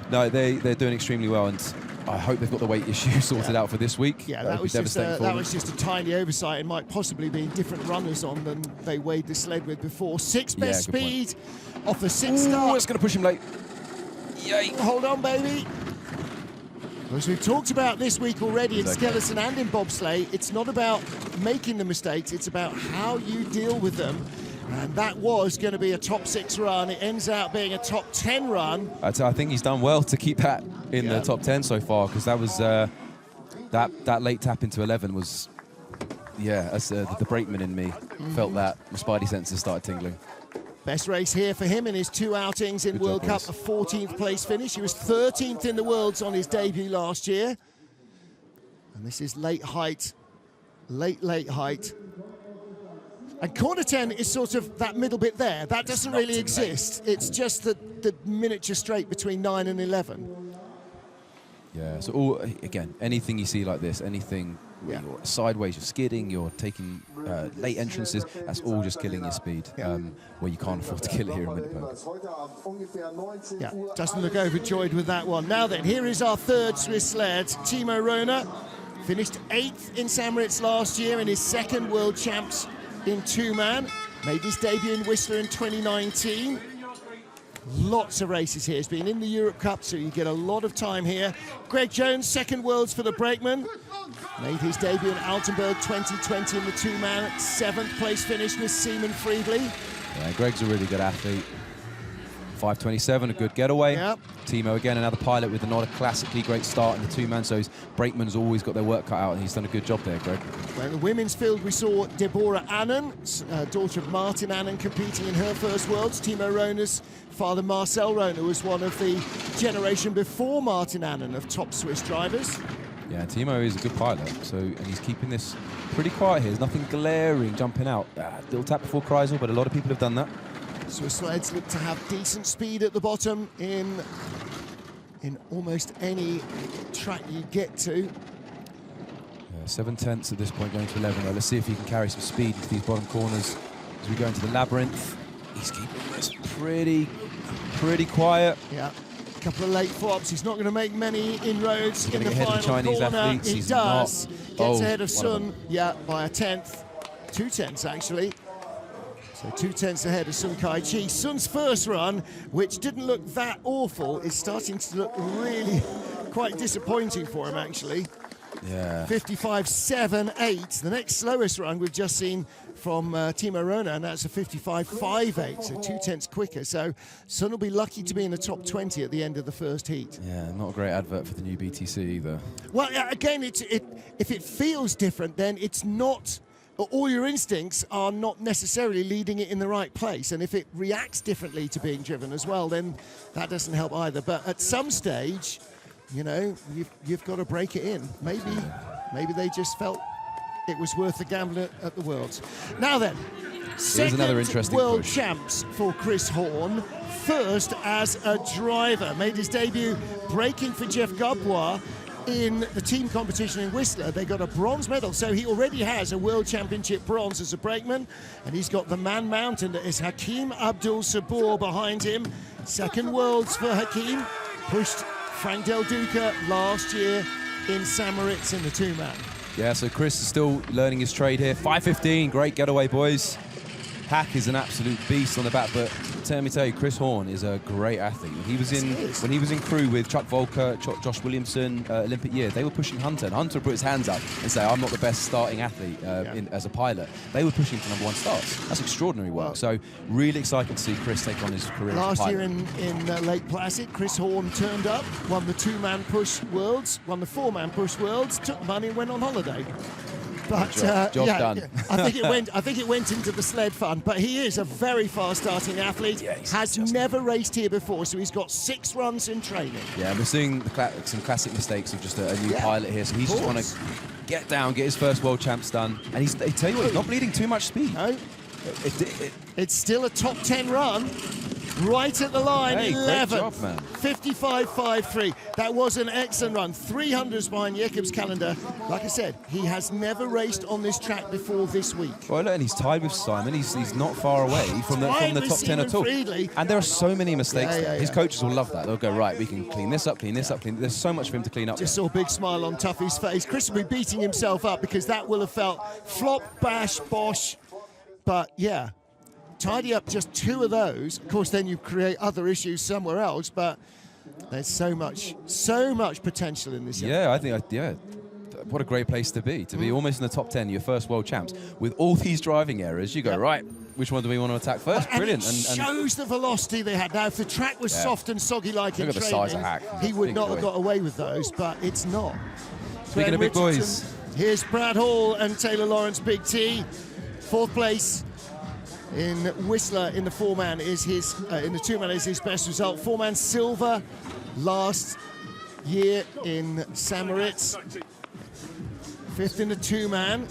No, they're doing extremely well, and I hope they've got the weight issue sorted out for this week. Yeah, that was just a tiny oversight. It might possibly be different runners on than they weighed the sled with before. 6th best speed off the 6th start. It's going to push him late. Yay! Hold on, baby. As we've talked about this week already in skeleton and in bobsleigh, it's not about making the mistakes, it's about how you deal with them. And that was going to be a top 6 run. It ends out being a top 10 run. I think he's done well to keep that in the top 10 so far, because that was that late tap into 11 was, as the brakeman in me felt that. My spidey senses started tingling. Best race here for him in his 2 outings in World Cup, a 14th place finish. He was 13th in the Worlds on his debut last year. And this is late height. And corner 10 is sort of that middle bit there. That doesn't really exist. It's just the miniature straight between 9 and 11. Yeah, so again, anything you see like this, anything you're sideways, you're skidding, you're taking late entrances, that's all just killing your speed, where you can't afford to kill it here in Winterberg. Yeah, doesn't look overjoyed with that one. Now then, here is our third Swiss sled, Timo Röhner. Finished 8th in St. Moritz last year in his 2nd World Champs in two-man. Made his debut in Whistler in 2019. Lots of races here. He's been in the Europe Cup, so you get a lot of time here. Greg Jones, 2nd Worlds for the brakeman. Made his debut in Altenburg 2020 in the two-man. 7th place finish with Seaman Friedley. Yeah, Greg's a really good athlete. 5:27, a good getaway. Yep. Timo again, another pilot with not a classically great start in the two-man, so his brakeman's always got their work cut out, and he's done a good job there, Greg. Well, in the women's field, we saw Deborah Annan, daughter of Martin Annan, competing in her first Worlds. Timo Röhner's father, Marcel Röhner, was one of the generation before Martin Annan of top Swiss drivers. Yeah, Timo is a good pilot, and he's keeping this pretty quiet here. There's nothing glaring jumping out. Little tap before Kreisel, but a lot of people have done that. Swiss sleds look to have decent speed at the bottom in almost any track you get to. 7/10 at this point, going to 11. Let's see if he can carry some speed into these bottom corners as we go into the labyrinth. He's keeping this pretty quiet. Yeah, a couple of late flops. He's not going to make many inroads in the final Chinese corner. athletes. He He's does. Not. Gets ahead of Sun, by a 10th. 2 tenths, actually. So 2 tenths ahead of Sun Kai-chi. Sun's first run, which didn't look that awful, is starting to look really quite disappointing for him, actually. Yeah. 55.78. The next slowest run we've just seen from Timo Röhner, and that's a 55.58, so 2 tenths quicker. So Sun will be lucky to be in the top 20 at the end of the first heat. Yeah, not a great advert for the new BTC either. Well, again, if it feels different, then it's not. All your instincts are not necessarily leading it in the right place, and if it reacts differently to being driven as well, then that doesn't help either. But at some stage, you've got to break it in. Maybe they just felt it was worth the gamble at the Worlds. Now then, here's another interesting World push. Champs for Chris Horn. First as a driver, made his debut braking for Jeff Gabbois in the team competition in Whistler. They got a bronze medal, so he already has a World Championship bronze as a brakeman, and he's got the man mountain that is Hakim Abdul Sabor behind him. 2nd Worlds for Hakim. Pushed Frank Del Duca last year in St. Moritz in the two-man. Yeah, so Chris is still learning his trade here. 5:15, great getaway, boys. Hack is an absolute beast on the back, but let me tell you, Chris Horn is a great athlete. When he was in crew with Chuck Volker, Josh Williamson, Olympic year, they were pushing Hunter, and Hunter would put his hands up and say, "I'm not the best starting athlete as a pilot." They were pushing for #1 starts. That's extraordinary work. So really excited to see Chris take on his career as a pilot. Last year in Lake Placid, Chris Horn turned up, won the 2-man push worlds, won the 4-man push worlds, took the money and went on holiday. But job done. I think it went into the sled fund. But he is a very fast starting athlete. Yeah, has never raced here before, so he's got 6 runs in training. Yeah, we're seeing some classic mistakes of just a new pilot here. So he's just want to get down, get his first world champs done, and I tell you what, he's not bleeding too much speed. No, it's still a top 10 run. Right at the line, hey, 11, great job, man. 55.53. That was an excellent run. 300s behind Jacob's calendar. Like I said, he has never raced on this track before this week. Well, look, and he's tied with Simon. He's not far away from the top 10 at all. And there are so many mistakes. His coaches will love that. They'll go, right, we can clean this up, clean this up, clean. There's so much for him to clean up. Just saw a big smile on Tuffy's face. Chris will be beating himself up because that will have felt flop, bash, bosh. But yeah, tidy up just 2 of those. Of course, then you create other issues somewhere else, but there's so much potential in this. Yeah, I think, what a great place to be almost in the top 10, your first world champs. With all these driving errors, you go, right, which one do we want to attack first? Brilliant. And it shows the velocity they had. Now, if the track was soft and soggy like in training, size of Hack. He would not have got away with those, but it's not. Speaking of big boys. Here's Brad Hall and Taylor Lawrence, Big T. 4th place. In Whistler, in the 4-man is his, in the 2-man is his best result. 4-man silver last year in St. Moritz. 5th in the 2-man,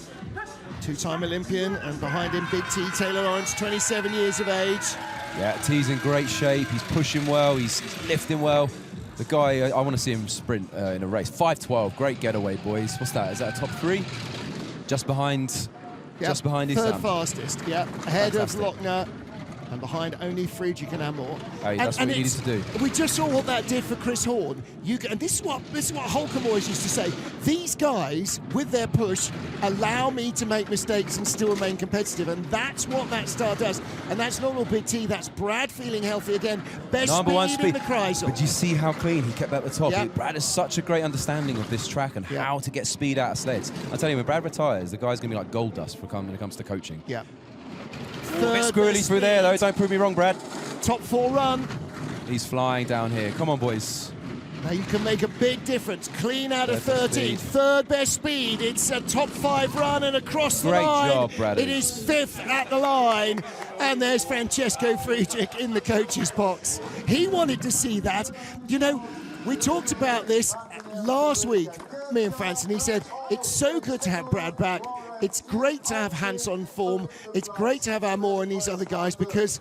2-time Olympian, and behind him Big T, Taylor Lawrence, 27 years of age. Yeah, T's in great shape. He's pushing well. He's lifting well. The guy, I want to see him sprint in a race. 5:12, great getaway, boys. What's that? Is that a top 3? Just behind. Just behind his 3rd fastest, ahead Fantastic. of Lochner and behind only Friedrich and Amor. Hey, that's what he needed to do. We just saw what that did for Chris Horn. And this is what Holcomb always used to say. These guys, with their push, allow me to make mistakes and still remain competitive, and that's what that star does. And that's not all Big T. That's Brad feeling healthy again. Best speed in the Kreisel. But you see how clean he kept at the top. Yep. Brad has such a great understanding of this track and how to get speed out of sleds. I tell you, when Brad retires, the guy's going to be like gold dust when it comes to coaching. Yeah. A bit squirrely through there, though. Don't prove me wrong, Brad. Top 4 run. He's flying down here. Come on, boys. Now you can make a big difference. Clean out of 13. 3rd best speed. It's a top 5 run and across the line. Great job, Brad. It is 5th at the line. And there's Francesco Friedrich in the coach's box. He wanted to see that. You know, we talked about this last week, me and Francis, and he said, it's so good to have Brad back. It's great to have Hans on form. It's great to have Amor and these other guys because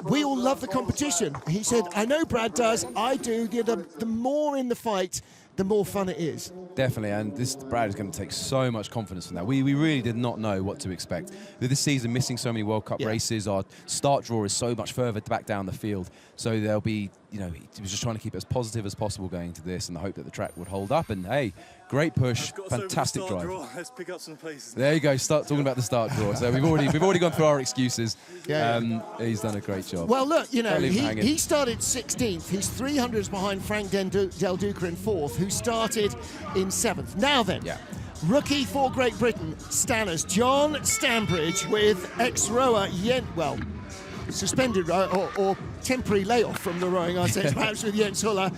we all love the competition. He said, I know Brad does, I do. The more in the fight, the more fun it is. Definitely, and Brad is going to take so much confidence from that. We really did not know what to expect. With this season missing so many World Cup races, our start draw is so much further back down the field. So there'll be, he was just trying to keep it as positive as possible going into this and the hope that the track would hold up. And hey, great push, fantastic drive. Let's pick up some pace. There you go, start talking about the start draw. So we've already gone through our excuses. He's done a great job. Well, look, he started 16th. He's 300s behind Frank Del Duca in 4th, who started in 7th. Now then, rookie for Great Britain, Stanners, John Stambridge with ex-rower suspended or temporary layoff from the rowing, I say, perhaps with Jens Huller.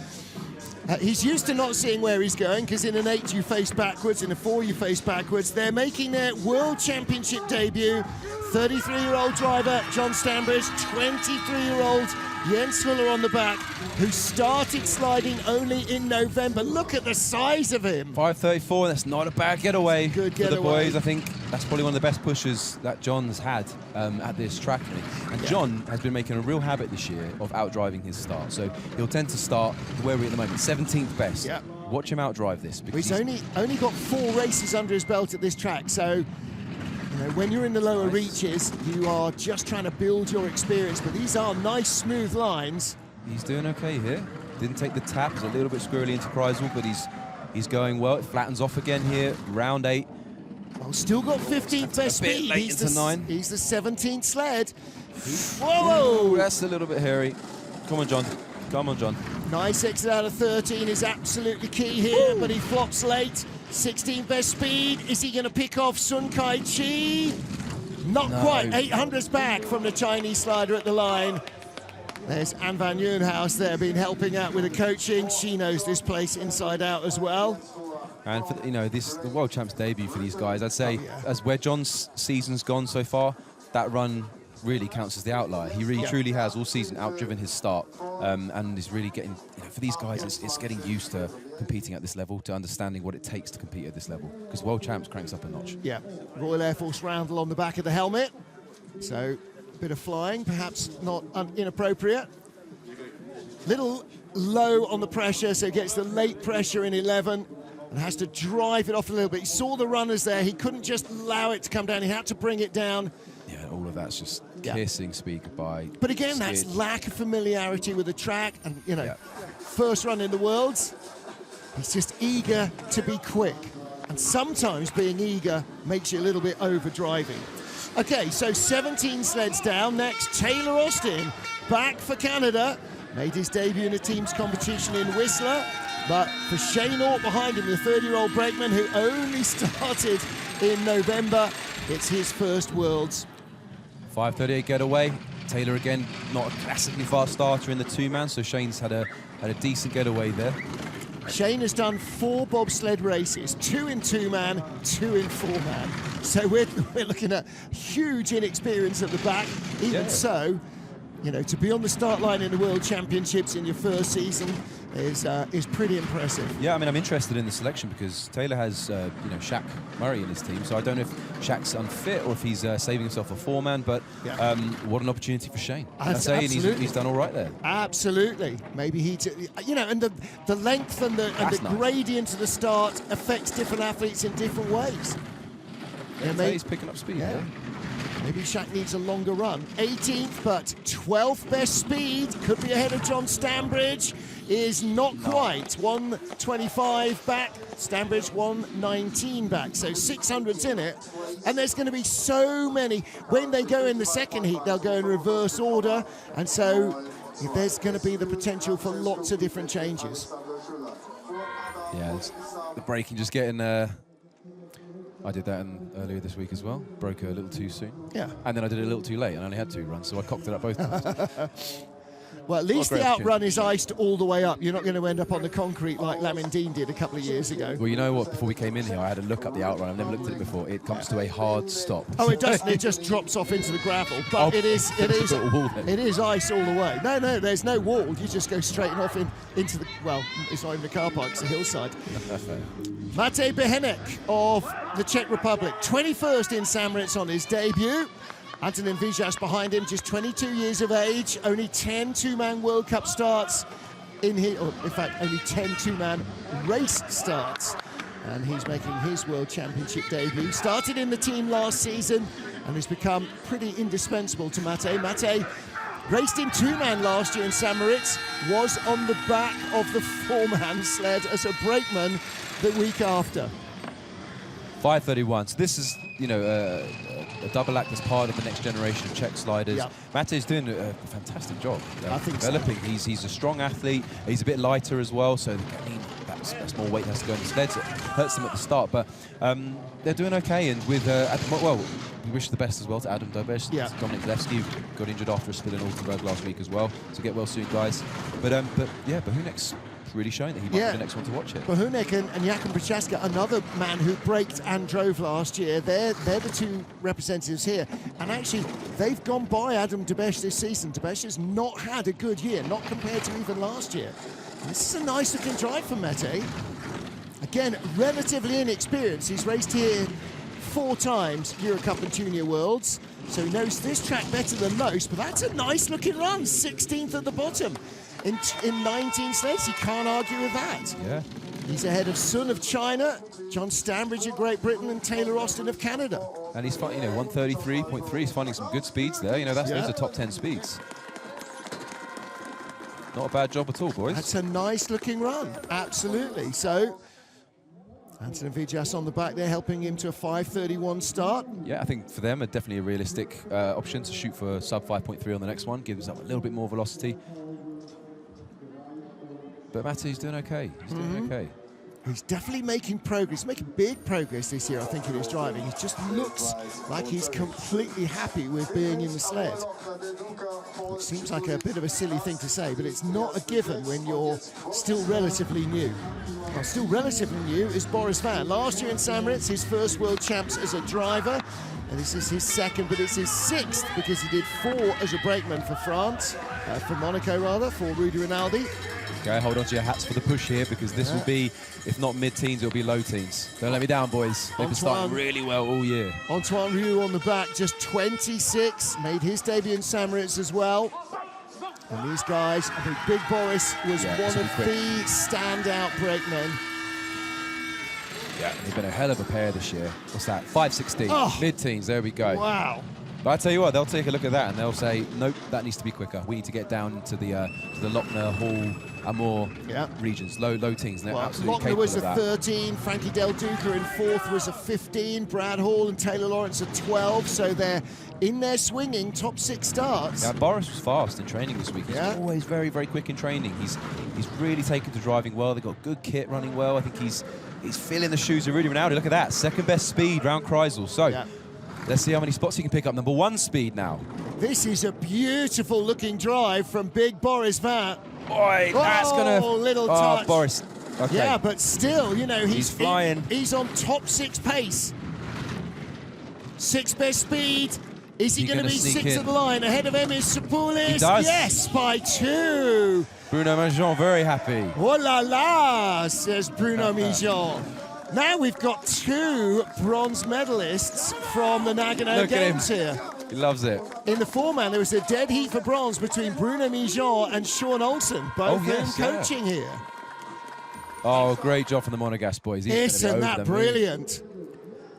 He's used to not seeing where he's going because in an 8 you face backwards, in a 4 you face backwards. They're making their World Championship debut. 33-year-old driver John Stambridge, 23-year-old Jens Huller on the back, who started sliding only in November. Look at the size of him. 5:34, that's not a bad getaway. Good getaway. For the boys. I think that's probably one of the best pushes that John's had at this track. And John has been making a real habit this year of outdriving his start. So he'll tend to start where we're at the moment, 17th best. Yeah. Watch him outdrive this. He's only got 4 races under his belt at this track, so when you're in the lower reaches, you are just trying to build your experience, but these are nice, smooth lines. He's doing okay here. Didn't take the tap. He's a little bit squirrely into Kreisel, but he's going well. It flattens off again here. Round 8. Well, still got 15th best a bit speed. late He's into the, 9. He's the 17th sled. Whoa! Ooh, that's a little bit hairy. Come on, John. Come on, John. Nice exit out of 13 is absolutely key here, but he flops late. 16th best speed. Is he going to pick off Sun Kai-chi? Not quite. 800's back from the Chinese slider at the line. There's Anne van Nieuwenhuis there, been helping out with the coaching. She knows this place inside out as well. And for the World Champs debut for these guys, I'd say as where John's season's gone so far, that run really counts as the outlier. He really truly has all season outdriven his start, and is really getting, for these guys, it's getting used to competing at this level, to understanding what it takes to compete at this level, because World Champs cranks up a notch. Yeah, Royal Air Force roundel on the back of the helmet, so a bit of flying, perhaps not inappropriate. Little low on the pressure, so gets the late pressure in 11 and has to drive it off a little bit. He saw the runners there, he couldn't just allow it to come down, he had to bring it down. Yeah, all of that's just kissing speed goodbye. But again, that's lack of familiarity with the track, and first run in the Worlds, he's just eager to be quick. And sometimes being eager makes you a little bit over-driving. Okay, so 17 sleds down. Next, Taylor Austin, back for Canada. Made his debut in a team's competition in Whistler. But for Shane Ortt behind him, the 30-year-old brakeman who only started in November, it's his first Worlds. 5:38 getaway. Taylor again, not a classically fast starter in the two-man, so Shane's had a decent getaway there. Shane has done 4 bobsled races, 2 in two-man, 2 in four-man. So we're looking at huge inexperience at the back. Even so, to be on the start line in the World Championships in your first season is pretty impressive. Yeah, I mean, I'm interested in the selection because Taylor has, Shaq Murray in his team, so I don't know if Shaq's unfit or if he's saving himself a four-man, but what an opportunity for Shane. I'd say he's done all right there. Absolutely. Maybe and the length and the gradient of the start affects different athletes in different ways. Maybe he's picking up speed. Yeah. Maybe Shaq needs a longer run. 18th, but 12th best speed. Could be ahead of John Stambridge. Is not quite. 125 back. Stambridge 119 back. So 600's in it. And there's going to be so many. When they go in the second heat, they'll go in reverse order. And so there's going to be the potential for lots of different changes. Yeah, the braking just getting... I did that earlier this week as well. Broke a little too soon. Yeah. And then I did it a little too late, and I only had 2 runs, so I cocked it up both times. Well, at least the outrun is iced all the way up. You're not going to end up on the concrete like Lamin Dean did a couple of years ago. Well, you know what? Before we came in here, I had a look up the outrun. I've never looked at it before. It comes to a hard stop. Oh, it doesn't. It just drops off into the gravel. But it is ice all the way. No, there's no wall. You just go straight off into the, well, it's not even the car park, it's a hillside. Matej Behenek of the Czech Republic, 21st in Samoritz on his debut. Antonin Vijas behind him, just 22 years of age, only 10 two-man World Cup starts in fact, only 10 two-man race starts. And he's making his World Championship debut. Started in the team last season and has become pretty indispensable to Matej. Matej raced in two-man last year in Samoritz, was on the back of the four-man sled as a brakeman the week after. 5:31. So this is, a double act as part of the next generation of Czech sliders. Yeah. Matej's doing a fantastic job developing. So. He's a strong athlete. He's a bit lighter as well, so that's more weight has to go in the sleds. It hurts them at the start, but they're doing okay. And with we wish the best as well to Adam Dobesh. Yeah. Dominik Levski got injured after a spill in Winterberg last week as well. So get well soon, guys. But Behunek's really showing that he might be the next one to watch it. Behunek and Jakub Prochaska, another man who braked and drove last year, they're the 2 representatives here. And actually, they've gone by Adam Dobesh this season. Dobesh has not had a good year, not compared to even last year. And this is a nice looking drive for Matej. Again, relatively inexperienced. He's raced here 4 times, Euro Cup and Junior Worlds. So he knows this track better than most, but that's a nice looking run, 16th at the bottom. In 19 sleds, he can't argue with that. Yeah. He's ahead of Sun of China, John Stambridge of Great Britain, and Taylor Austin of Canada. And he's finding, 133.3. He's finding some good speeds there. Those are top 10 speeds. Not a bad job at all, boys. That's a nice looking run, absolutely. So Anton Vijas on the back there, helping him to a 5:31 start. Yeah, I think for them, definitely a realistic option to shoot for sub 5.3 on the next one. Gives up a little bit more velocity. But Matty's doing okay. He's doing okay. He's definitely making progress, making big progress this year, I think, in his driving. He just looks like he's completely happy with being in the sled. It seems like a bit of a silly thing to say, but it's not a given when you're still relatively new. Well, still relatively new is Boris Van. Last year in St. Moritz, his first world champs as a driver, and this is his second, but it's his sixth because he did 4 as a brakeman for France, for Monaco rather, for Rudy Rinaldi. Okay, hold on to your hats for the push here, because this will be, if not mid-teens, it'll be low teens. Don't let me down, boys. They've been starting really well all year. Antoine Rieu on the back, just 26, made his debut in St. Moritz as well. And these guys, I think Big Boris was one of the standout brakemen. Yeah, they've been a hell of a pair this year. What's that? 5.16, mid-teens, there we go. Wow. But I tell you what, they'll take a look at that and they'll say, nope, that needs to be quicker. We need to get down to the Lochner, Hall, Amur regions, low teens. And they're absolutely Lochner was a that. 13, Frankie Del Duca in 4th was a 15, Brad Hall and Taylor Lawrence a 12, so they're in there swinging top 6 starts. Yeah, Boris was fast in training this week. He's always very, very quick in training. He's really taken to driving well. They've got good kit running well. I think he's filling the shoes of Rudy Rinaldi. Look at that, second best speed round Kreisel. So. Let's see how many spots he can pick up. Number 1 speed now. This is a beautiful looking drive from Big Boris Van. Boy, that's gonna... little touch. Boris. Okay. Yeah, but still, you know, he's flying. He's on top 6 pace. 6th best speed. Is he going to be 6th at the line ahead of Emis Sapoulis? He does. Yes, by 2. Bruno Mijon very happy. Oh la la, says Bruno Mijon. Now we've got 2 bronze medalists from the Nagano Games here. He loves it. In the 4-man, there was a dead heat for bronze between Bruno Mijon and Sean Olsen, both coaching here. Oh, great job from the Monegasque boys. Isn't that brilliant?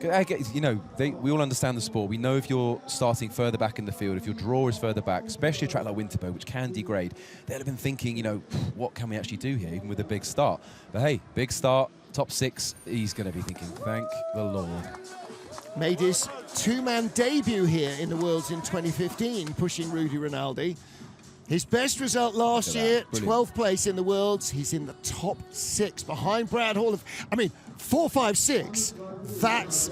You know, we all understand the sport. We know if you're starting further back in the field, if your draw is further back, especially a track like Winterberg, which can degrade, they'll have been thinking, you know, what can we actually do here, even with a big start? But hey, big start, top 6, he's going to be thinking, thank the Lord. Made his 2-man debut here in the Worlds in 2015, pushing Rudy Rinaldi. His best result last year, 12th place in the Worlds. He's in the top 6 behind Brad Hall. 4.56. That's,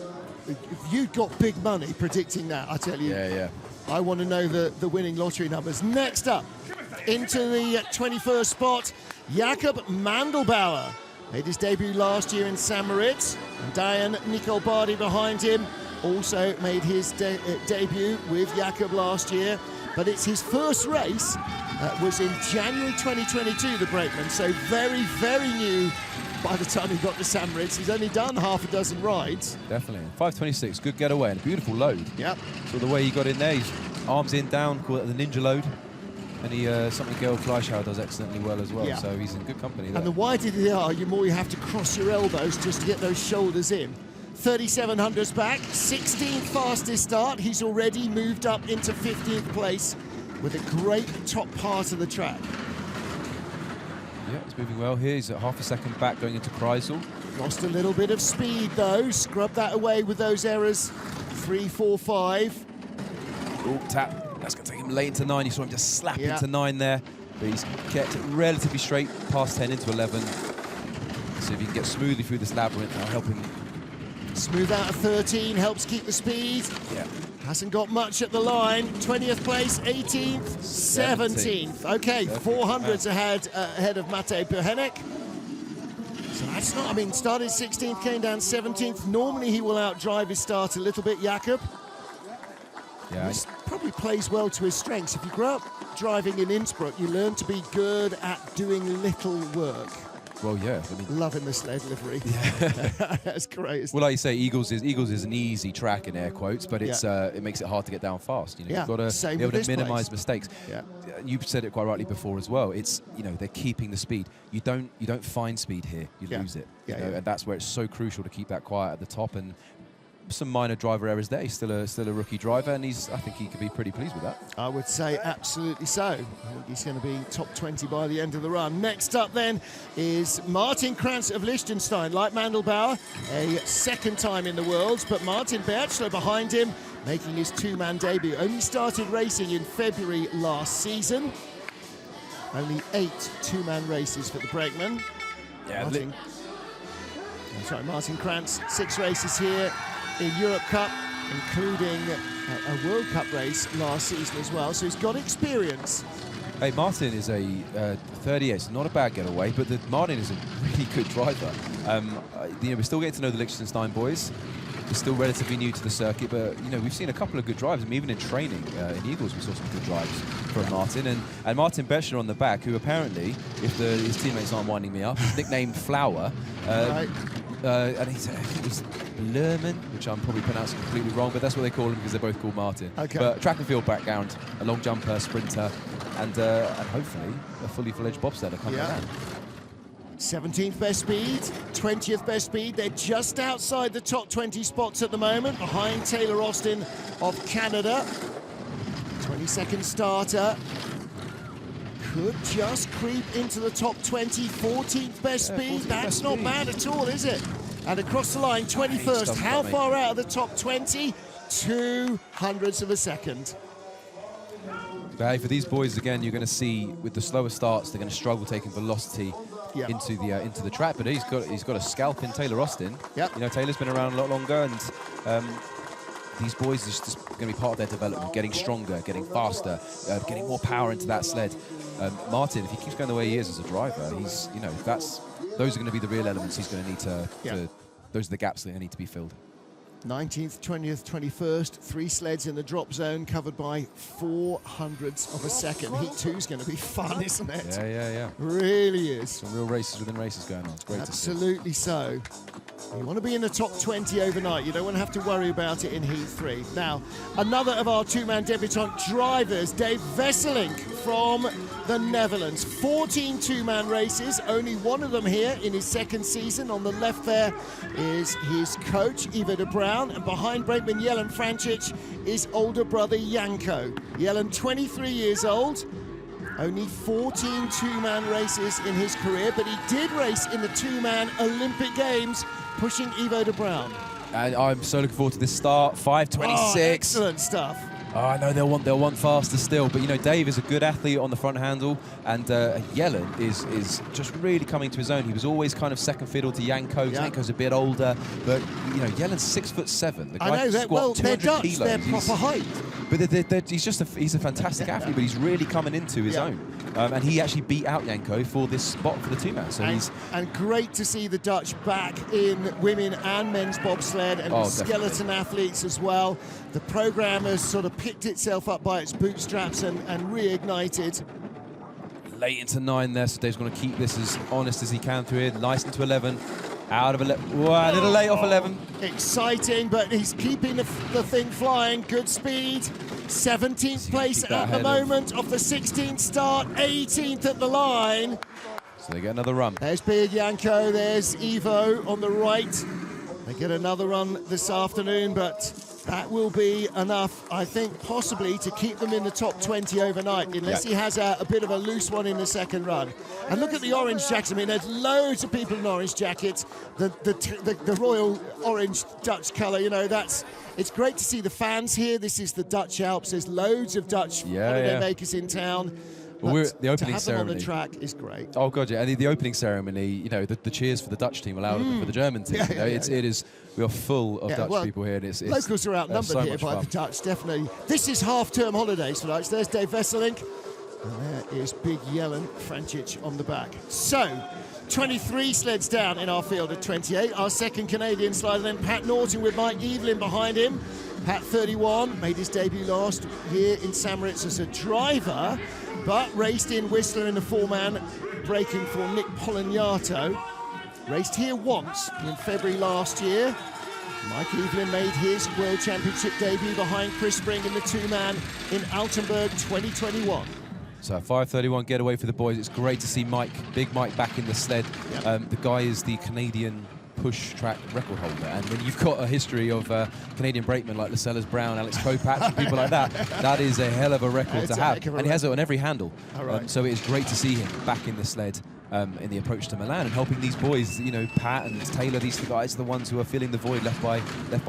you've got big money predicting that, I tell you. Yeah. I want to know the winning lottery numbers. Next up, into the 21st spot, Jakob Mandelbauer. Made his debut last year in St. Moritz. And Diane Nicolbardi behind him also made his debut with Jakob last year. But it's his first race, was in January 2022, the brakeman. So very, very new by the time he got to St. Moritz. He's only done half a dozen rides. Definitely. 5.26, good getaway and a beautiful load. Yep. So the way he got in there, he's arms in, down, call it the ninja load. And he, something Gail Fleischauer does excellently well as well, so he's in good company there. And the wider they are, the more you have to cross your elbows just to get those shoulders in. 3,700s back, 16th fastest start. He's already moved up into 15th place with a great top part of the track. Yeah, he's moving well here. He's at half a second back going into Kreisel. Lost a little bit of speed though. Scrub that away with those errors. 3, 4, 5. Oh, tap. That's going to take him late into 9. You saw him just slap into 9 there. But he's kept it relatively straight past 10 into 11. So if he can get smoothly through this labyrinth, that'll help him. Smooth out of 13, helps keep the speed. Yeah. Hasn't got much at the line. 20th place, 18th, 17th. Okay, 400s ahead of Mate Buhenek. So that's not, I mean, started 16th, came down 17th. Normally he will outdrive his start a little bit, Jakob. Yeah. This probably plays well to his strengths. If you grow up driving in Innsbruck, you learn to be good at doing little work. Well, yeah. I mean, loving the sled livery. Yeah. That's great. Well, like you say, Eagles is an easy track in air quotes, but it's it makes it hard to get down fast. You know, you've got to be able to minimise mistakes. Yeah. You said it quite rightly before as well. It's, you know, they're keeping the speed. You don't find speed here. You lose it. You know, and that's where it's so crucial to keep that quiet at the top. And some minor driver errors there. He's still a rookie driver, and I think he could be pretty pleased with that. I would say absolutely so. I think he's going to be top 20 by the end of the run. Next up then is Martin Krantz of Liechtenstein. Like Mandelbauer, a second time in the Worlds, but Martin Bertschler behind him, making his two-man debut. Only started racing in February last season. Only 8 two-man races for the brakeman. Yeah, Martin Krantz, 6 races here in Europe Cup, including a World Cup race last season as well, so he's got experience. Hey, Martin is a 38, so not a bad getaway, but Martin is a really good driver. We're still getting to know the Liechtenstein boys. We're still relatively new to the circuit, but we've seen a couple of good drives. I mean, even in training in Eagles, we saw some good drives from Martin and Martin Bertschler on the back, who apparently, if his teammates aren't winding me up, is nicknamed Flower. Right. And he's Lerman, which I'm probably pronouncing completely wrong, but that's what they call him because they're both called Martin. Okay. But track and field background, a long jumper, sprinter, and hopefully a fully fledged bobsledder coming around. 17th best speed, 20th best speed. They're just outside the top 20 spots at the moment, behind Taylor Austin of Canada. 22nd starter. Could just creep into the top 20, 14th best speed. That's not bad at all, is it? And across the line, 21st. How far out of the top 20? 0.02 of a second. But hey, for these boys, again, you're going to see with the slower starts, they're going to struggle taking velocity into the track. But he's got a scalp in Taylor Austin. Yep. Taylor's been around a lot longer, and these boys are just going to be part of their development, getting stronger, getting faster, getting more power into that sled. Martin, if he keeps going the way he is as a driver, those are going to be the real elements he's going to need to those are the gaps that need to be filled. 19th, 20th, 21st, 3 sleds in the drop zone, covered by 0.04 of a second. Heat 2 is going to be fun, isn't it? Yeah. Really is. Some real races within races going on. It's great to see. Absolutely so. You want to be in the top 20 overnight. You don't want to have to worry about it in Heat 3. Now, another of our two-man debutant drivers, Dave Wesseling from the Netherlands. 14 two-man races, only one of them here in his second season. On the left there is his coach, Ivo de Bruin, and behind brakeman Jelen Francic is older brother Janko. Jelen, 23 years old. Only 14 two-man races in his career, but he did race in the two-man Olympic Games, pushing Ivo de Bruin. And I'm so looking forward to this start. 5:26. Oh, excellent stuff. Oh, I know they'll want faster still, but Dave is a good athlete on the front handle, and Jelen is just really coming to his own. He was always kind of second fiddle to Janko. Janko's a bit older, but Jelen's 6'7". The guy I know that. Well, they're Dutch. Kilos. They're proper height. But he's a fantastic athlete, but he's really coming into his own. And he actually beat out Janko for this spot for the two-man. So and great to see the Dutch back in women and men's bobsled, and the skeleton athletes as well. The programme has sort of picked itself up by its bootstraps and reignited. Late into 9 there, so Dave's going to keep this as honest as he can through here. Nice into 11. Out of 11. Wow, a little late off 11. Exciting, but he's keeping the thing flying. Good speed. 17th place at the moment of the 16th start. 18th at the line. So they get another run. There's Big Janko. There's Ivo on the right. They get another run this afternoon, but that will be enough, I think, possibly to keep them in the top 20 overnight, unless he has a bit of a loose one in the second run. And look at the orange jackets. I mean, there's loads of people in orange jackets. The royal orange Dutch colour, it's great to see the fans here. This is the Dutch Alps. There's loads of Dutch holiday makers in town. Well, the opening to have ceremony them on the track is great. Oh god, yeah! And the opening ceremony, the cheers for the Dutch team are louder than for the German team. It is. We are full of Dutch people here. And it's locals are outnumbered here by the Dutch, definitely. This is half-term holidays for Dutch. There's Dave Wesseling, and there is Big Jelen Francic on the back. So, 23 sleds down in our field at 28. Our second Canadian slider, then Pat Norton with Mike Evelyn behind him. Pat, 31, made his debut last year in St. Moritz as a driver, but raced in Whistler in the four-man, braking for Nick Polignato. Raced here once in February last year. Mike Evelyn made his World Championship debut behind Chris Spring in the two-man in Altenburg 2021. So 5:31 getaway for the boys. It's great to see Big Mike back in the sled. The guy is the Canadian push track record holder. And when you've got a history of Canadian brakemen like Lascelles Brown, Alex Kopacz, and people like that, that is a hell of a record to have. And he has it on every handle. So it is great to see him back in the sled in the approach to Milan and helping these boys, you know, Pat and Taylor, these guys are the ones who are filling the void left by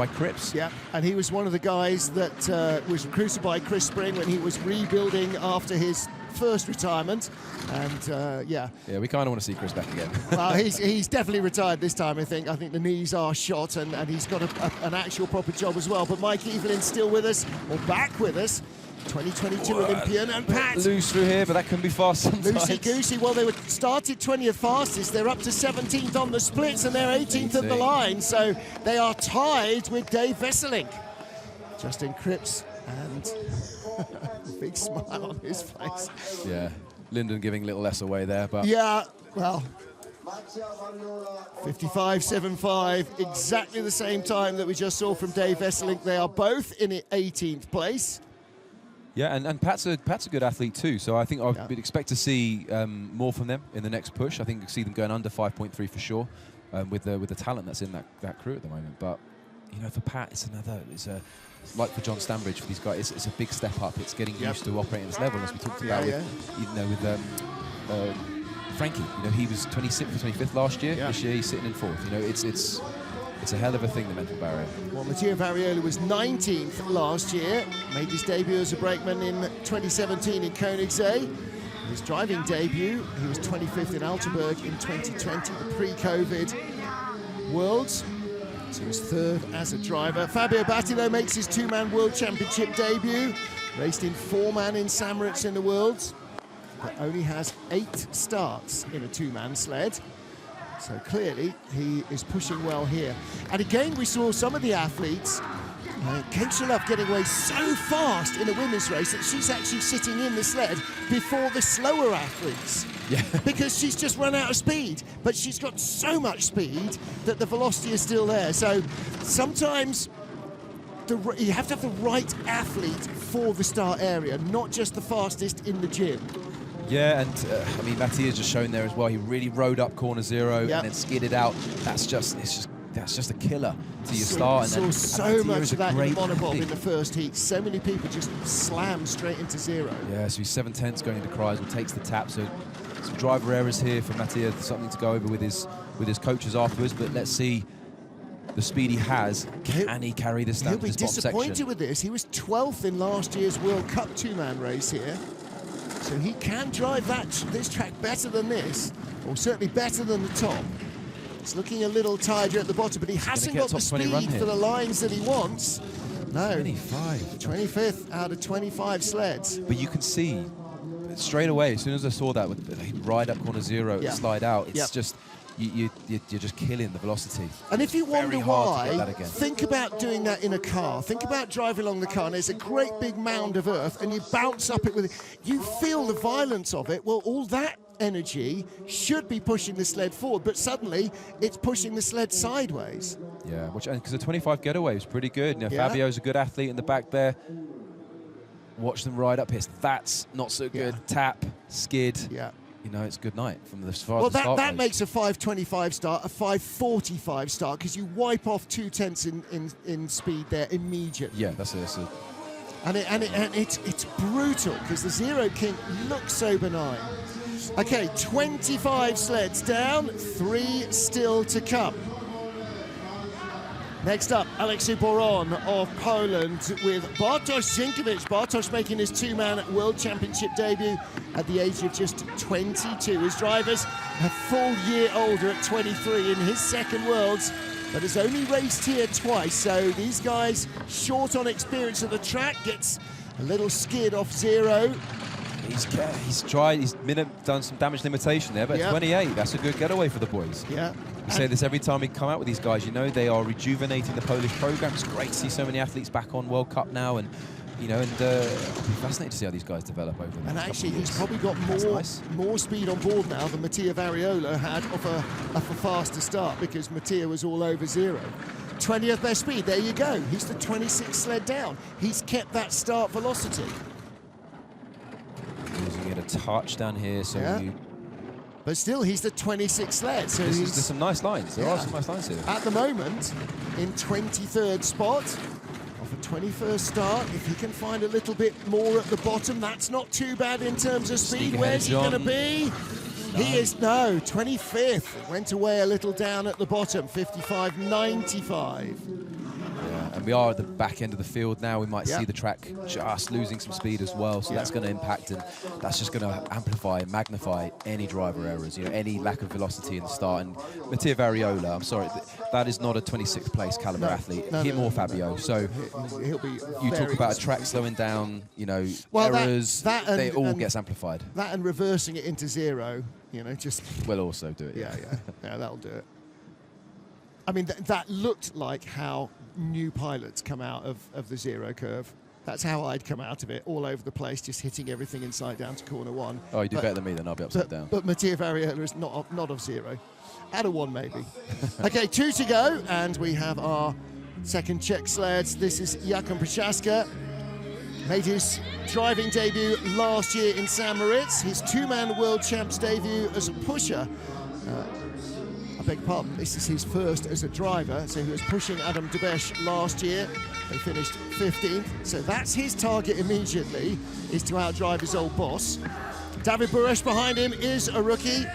Cripps. Yeah, and he was one of the guys that was recruited by Chris Spring when he was rebuilding after his first retirement, and yeah, we kind of want to see Chris back again. Well, he's definitely retired this time. I think the knees are shot, and he's got an actual proper job as well. But Mike Evelin's still with us, or back with us, 2022 Olympian, and Pat loose through here, but that can be fast sometimes. Loosey goosey. Well, they were started 20th fastest. They're up to 17th on the splits, and they're 18th at the line. So they are tied with Dave Vesselink. Justin Cripps and big smile on his face. Yeah, Lyndon giving a little less away there, but yeah, well, 55.75, exactly the same time that we just saw from Dave Vesselink. They are both in 18th place. Yeah, and Pat's a good athlete too, so I think I would expect to see more from them in the next push. I think you'll see them going under 5.3 for sure, with the talent that's in that crew at the moment. But you know, for Pat, it's like for John Stambridge, for these guys, it's a big step up. It's getting used to operating at this level, as we talked about with Frankie. You know, he was 26th or 25th last year. This year he's sitting in 4th. You know, it's a hell of a thing, the mental barrier. Well, Mattia Variola was 19th last year, made his debut as a brakeman in 2017 in Koenigsegg. His driving debut, he was 25th in Altenburg in 2020, the pre-COVID Worlds. So he was 3rd as a driver. Fabio Batti, though, makes his 2-man World Championship debut. Raced in 4-man in St. Moritz in the Worlds, but only has 8 starts in a 2-man sled. So clearly he is pushing well here. And again, we saw some of the athletes, Kate Shalov getting away so fast in a women's race that she's actually sitting in the sled before the slower athletes. Yeah. Because she's just run out of speed, but she's got so much speed that the velocity is still there. So sometimes you have to have the right athlete for the start area, not just the fastest in the gym. Yeah, and I mean, Mattia's just shown there as well. He really rode up corner 0 and then skidded out. That's just a killer to your start. We saw so much of that in Monobob in the first heat. So many people just slam straight into 0. Yeah, so he's 7/10 going into Kreisel, takes the tap. So some driver errors here for Mattia, something to go over with his coaches afterwards. But let's see the speed he has. Can he carry this down to this bottom section? He'll be disappointed with this. He was 12th in last year's World Cup 2-man race here. So he can drive this track better than this, or certainly better than the top. It's looking a little tighter at the bottom, but he hasn't got the speed for the lines that he wants. No, 25th out of 25 sleds. But you can see straight away, as soon as I saw that, he'd ride up corner 0 and slide out, it's just, you're just killing the velocity. And if you wonder why, think about doing that in a car. Think about driving along the car, and there's a great big mound of earth, and you bounce up it with it. You feel the violence of it. Well, all that energy should be pushing the sled forward, but suddenly it's pushing the sled sideways. Yeah, because the 25 getaway was pretty good. You know, Fabio's a good athlete in the back there. Watch them ride up here. That's not so good. Tap, skid. Yeah. You know, it's a good night from as far as the start. That makes a 5:25 start, a 5:45 start, because you wipe off 2/10 in speed there immediately. Yeah, that's it. And it's brutal, because the 0 kink looks so benign. Okay, 25 sleds down, 3 still to come. Next up, Alexei Boron of Poland with Bartosz Zienkiewicz. Bartosz making his 2-man World Championship debut at the age of just 22. His driver's a full year older at 23 in his second Worlds, but has only raced here twice. So these guys, short on experience of the track, gets a little skid off 0. He's done some damage limitation there, but 28, that's a good getaway for the boys. Yeah. We say this every time we come out with these guys, you know, they are rejuvenating the Polish program. It's great to see so many athletes back on World Cup now, and you know, it'll be fascinating to see how these guys develop over the next couple of years. And actually, he's probably got more speed on board now than Mattia Variola had off a faster start, because Mattia was all over 0. 20th best speed, there you go. He's the 26th sled down. He's kept that start velocity. Losing it a touch down here, so But still, he's the 26th sled. So There's some nice lines. There are some nice lines here. At the there's some nice lines. There are some nice lines here. At the moment, in 23rd spot, off a 21st start. If he can find a little bit more at the bottom, that's not too bad in terms of speed. Where's he going to be? No. He is, 25th. Went away a little down at the bottom, 55.95. And we are at the back end of the field now. We might see the track just losing some speed as well, so that's going to impact, and that's just going to amplify and magnify any driver errors, any lack of velocity in the start. And Mattia Variola, I'm sorry, that is not a 26th place caliber athlete, him or Fabio. So he'll be. You talk about a track slowing down, errors, it all gets amplified. That and reversing it into zero, just. We'll also do it. Yeah, that'll do it. I mean, that looked like how new pilots come out of the zero curve. That's how I'd come out of it, all over the place, just hitting everything inside down to corner one. Oh, you do better than me, then I'll be upside down. But Mattia Variola is not of zero. Out of one, maybe. Okay, 2 to go, and we have our second Czech sleds. This is Jakub Prochaska. Made his driving debut last year in St. Moritz. His two-man world champs debut as a pusher. I beg your pardon, this is his first as a driver, so he was pushing Adam Debesh last year. They finished 15th, so that's his target immediately, is to outdrive his old boss. David Buresh behind him is a rookie.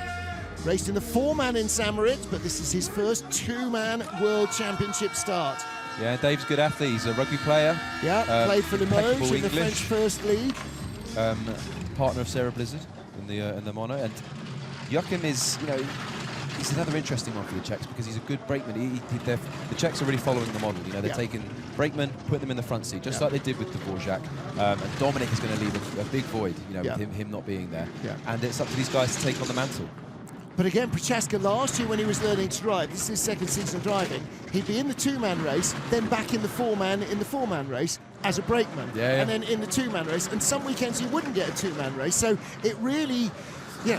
Raced in the 4-man in St. Moritz, but this is his first 2-man World Championship start. Yeah, Dave's a good athlete. He's a rugby player. Yeah, played for Limoges in the French First League. Partner of Sarah Blizzard in the mono, and Joachim is, he's another interesting one for the Czechs because he's a good brakeman. The Czechs are really following the model. They're taking brakemen, put them in the front seat, just like they did with Dvorak. And Dominic is going to leave a big void, with him not being there. Yeah. And it's up to these guys to take on the mantle. But again, Prochaska last year when he was learning to drive, this is his second season of driving, he'd be in the 2-man race, then back in the 4-man race as a brakeman, and then in the 2-man race. And some weekends he wouldn't get a 2-man race. So it really,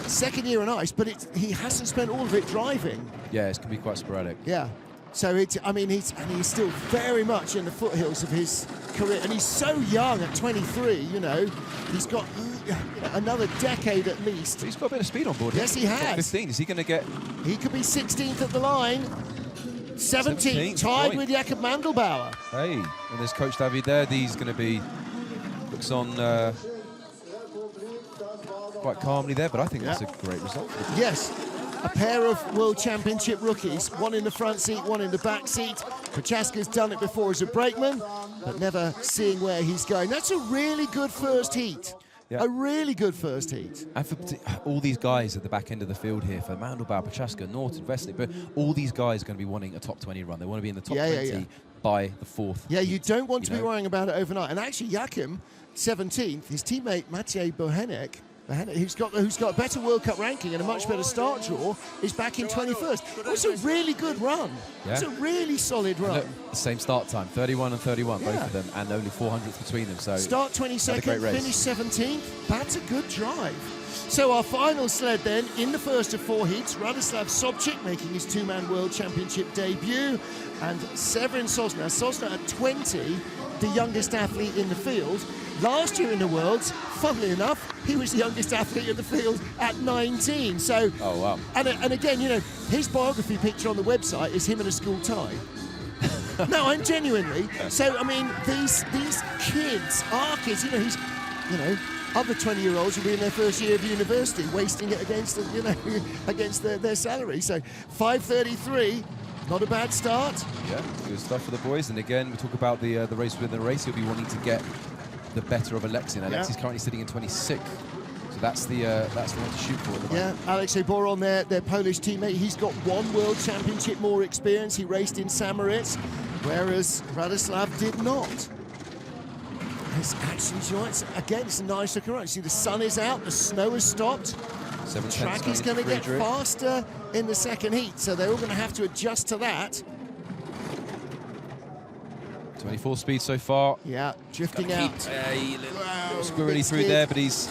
second year on ice, but he hasn't spent all of it driving. Yeah, it's going to be quite sporadic. Yeah. So he's still very much in the foothills of his career, and he's so young at 23. He's got another decade at least. He's got a bit of speed on board. Yes, he has. 15. Is he going to get? He could be 16th at the line. 17th, tied with Jakob Mandelbauer. Hey, and there's Coach David there. He's going to be looks on quite calmly there, but I think that's a great result. Yes. A pair of World Championship rookies, one in the front seat, one in the back seat. Prochaska's done it before as a brakeman, but never seeing where he's going. That's a really good first heat. Yeah. A really good first heat. And for all these guys at the back end of the field here, for Mandelbauer, Prochaska, Norton, Vesely, but all these guys are going to be wanting a top 20 run. They want to be in the top 20 by the 4th. Yeah, you don't want to be worrying about it overnight. And actually, Jakim, 17th, his teammate Matej Bohenek, who's got a better World Cup ranking and a much better start draw, is back in 21st. It was a really good run. Yeah. It's a really solid run. Look, the same start time, 31 and 31, both of them, and only 400th between them. So start 22nd, finish 17th. That's a good drive. So our final sled then, in the first of 4 heats, Radoslav Sobchik making his 2-man World Championship debut, and Severin Sosna. Sosna at 20, the youngest athlete in the field. Last year in the Worlds, funnily enough, he was the youngest athlete in the field at 19. So, oh wow! And again, his biography picture on the website is him in a school tie. No, I'm genuinely. So I mean, these kids are kids. He's, other 20-year-olds will be in their first year of university, wasting it against against their salary. So 5:33. Not a bad start. Yeah, good stuff for the boys. And again, we talk about the race within the race. He'll be wanting to get the better of Alexei. Alexei's currently sitting in 26th, so that's the one to shoot for at the moment. Alexei Boron, their Polish teammate, he's got 1 World Championship more experience. He raced in St. Moritz, whereas Radoslav did not. It's actually, again, it's a nice looking run. See, the sun is out, the snow has stopped. The track is going to get faster in the second heat, so they're all going to have to adjust to that. 24 speed so far. Yeah, drifting out. Squirrely through there, but he's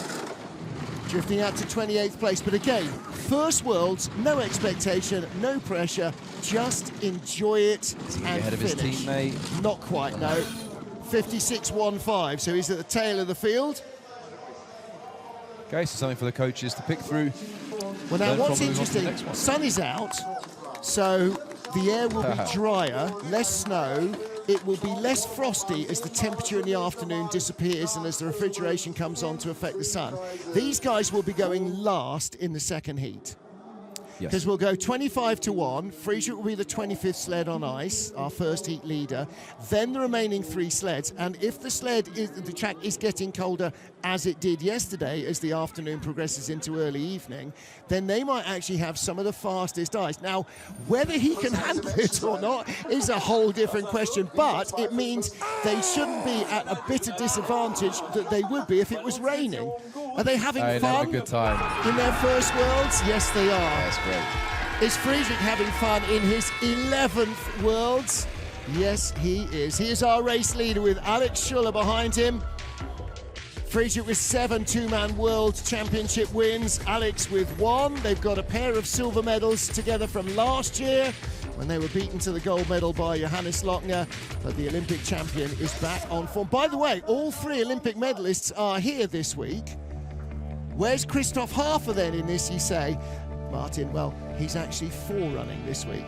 drifting out to 28th place. But again, first Worlds, no expectation, no pressure, just enjoy it and ahead finish. Of his teammate? Not quite, no. 56.15, so he's at the tail of the field. Okay, so something for the coaches to pick through. Well, now learn what's from, move on to the interesting, next one. sun is out, so the air will be drier, less snow. It will be less frosty as the temperature in the afternoon disappears and as the refrigeration comes on to affect the sun. These guys will be going last in the second heat. Because we'll go 25-1. Friedrich will be the 25th sled on ice, our first heat leader. Then the remaining 3 sleds. And if the track is getting colder, as it did yesterday, as the afternoon progresses into early evening, then they might actually have some of the fastest ice. Now, whether he can handle it or not is a whole different question. But it means they shouldn't be at a bitter disadvantage that they would be if it was raining. Are they having fun? Having a good time In their first Worlds? Yes, they are. That's great. Is Friedrich having fun in his 11th Worlds? Yes, he is. He is our race leader with Alex Schuller behind him. Friedrich with 7 two-man World Championship wins. Alex with 1. They've got a pair of silver medals together from last year when they were beaten to the gold medal by Johannes Lochner. But the Olympic champion is back on form. By the way, all 3 Olympic medalists are here this week. Where's Christoph Hafer then in this, you say? Martin, well, he's actually forerunning this week.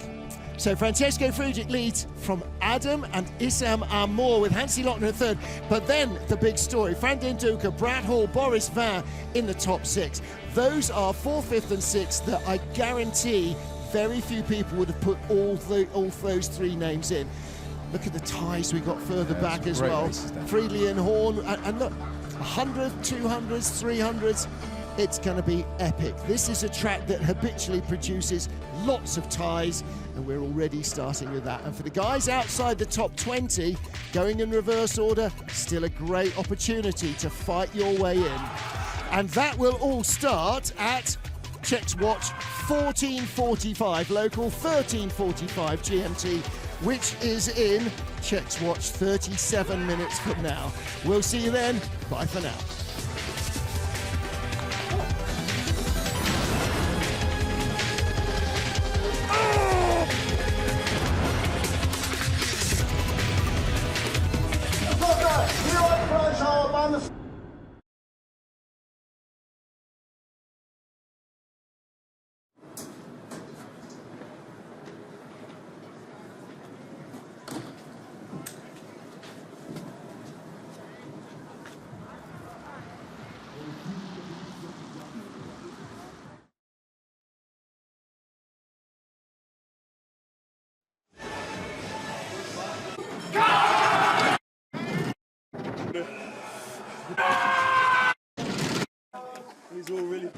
So Francesco Friedrich leads from Adam and Issam Amour with Hansi Lochner in third. But then the big story, Fran Den Duker, Brad Hall, Boris Van in the top 6. Those are 4th, 5th and 6th that I guarantee very few people would have put all those 3 names in. Look at the ties we got further back as well. Friedli and Horn, and look, 100, 200s, 300s. It's going to be epic. This is a track that habitually produces lots of ties, and we're already starting with that. And for the guys outside the top 20, going in reverse order, still a great opportunity to fight your way in. And that will all start at Czech's Watch 14:45 local, 13:45 GMT, which is in Czech's Watch 37 minutes from now. We'll see you then. Bye for now. He's all really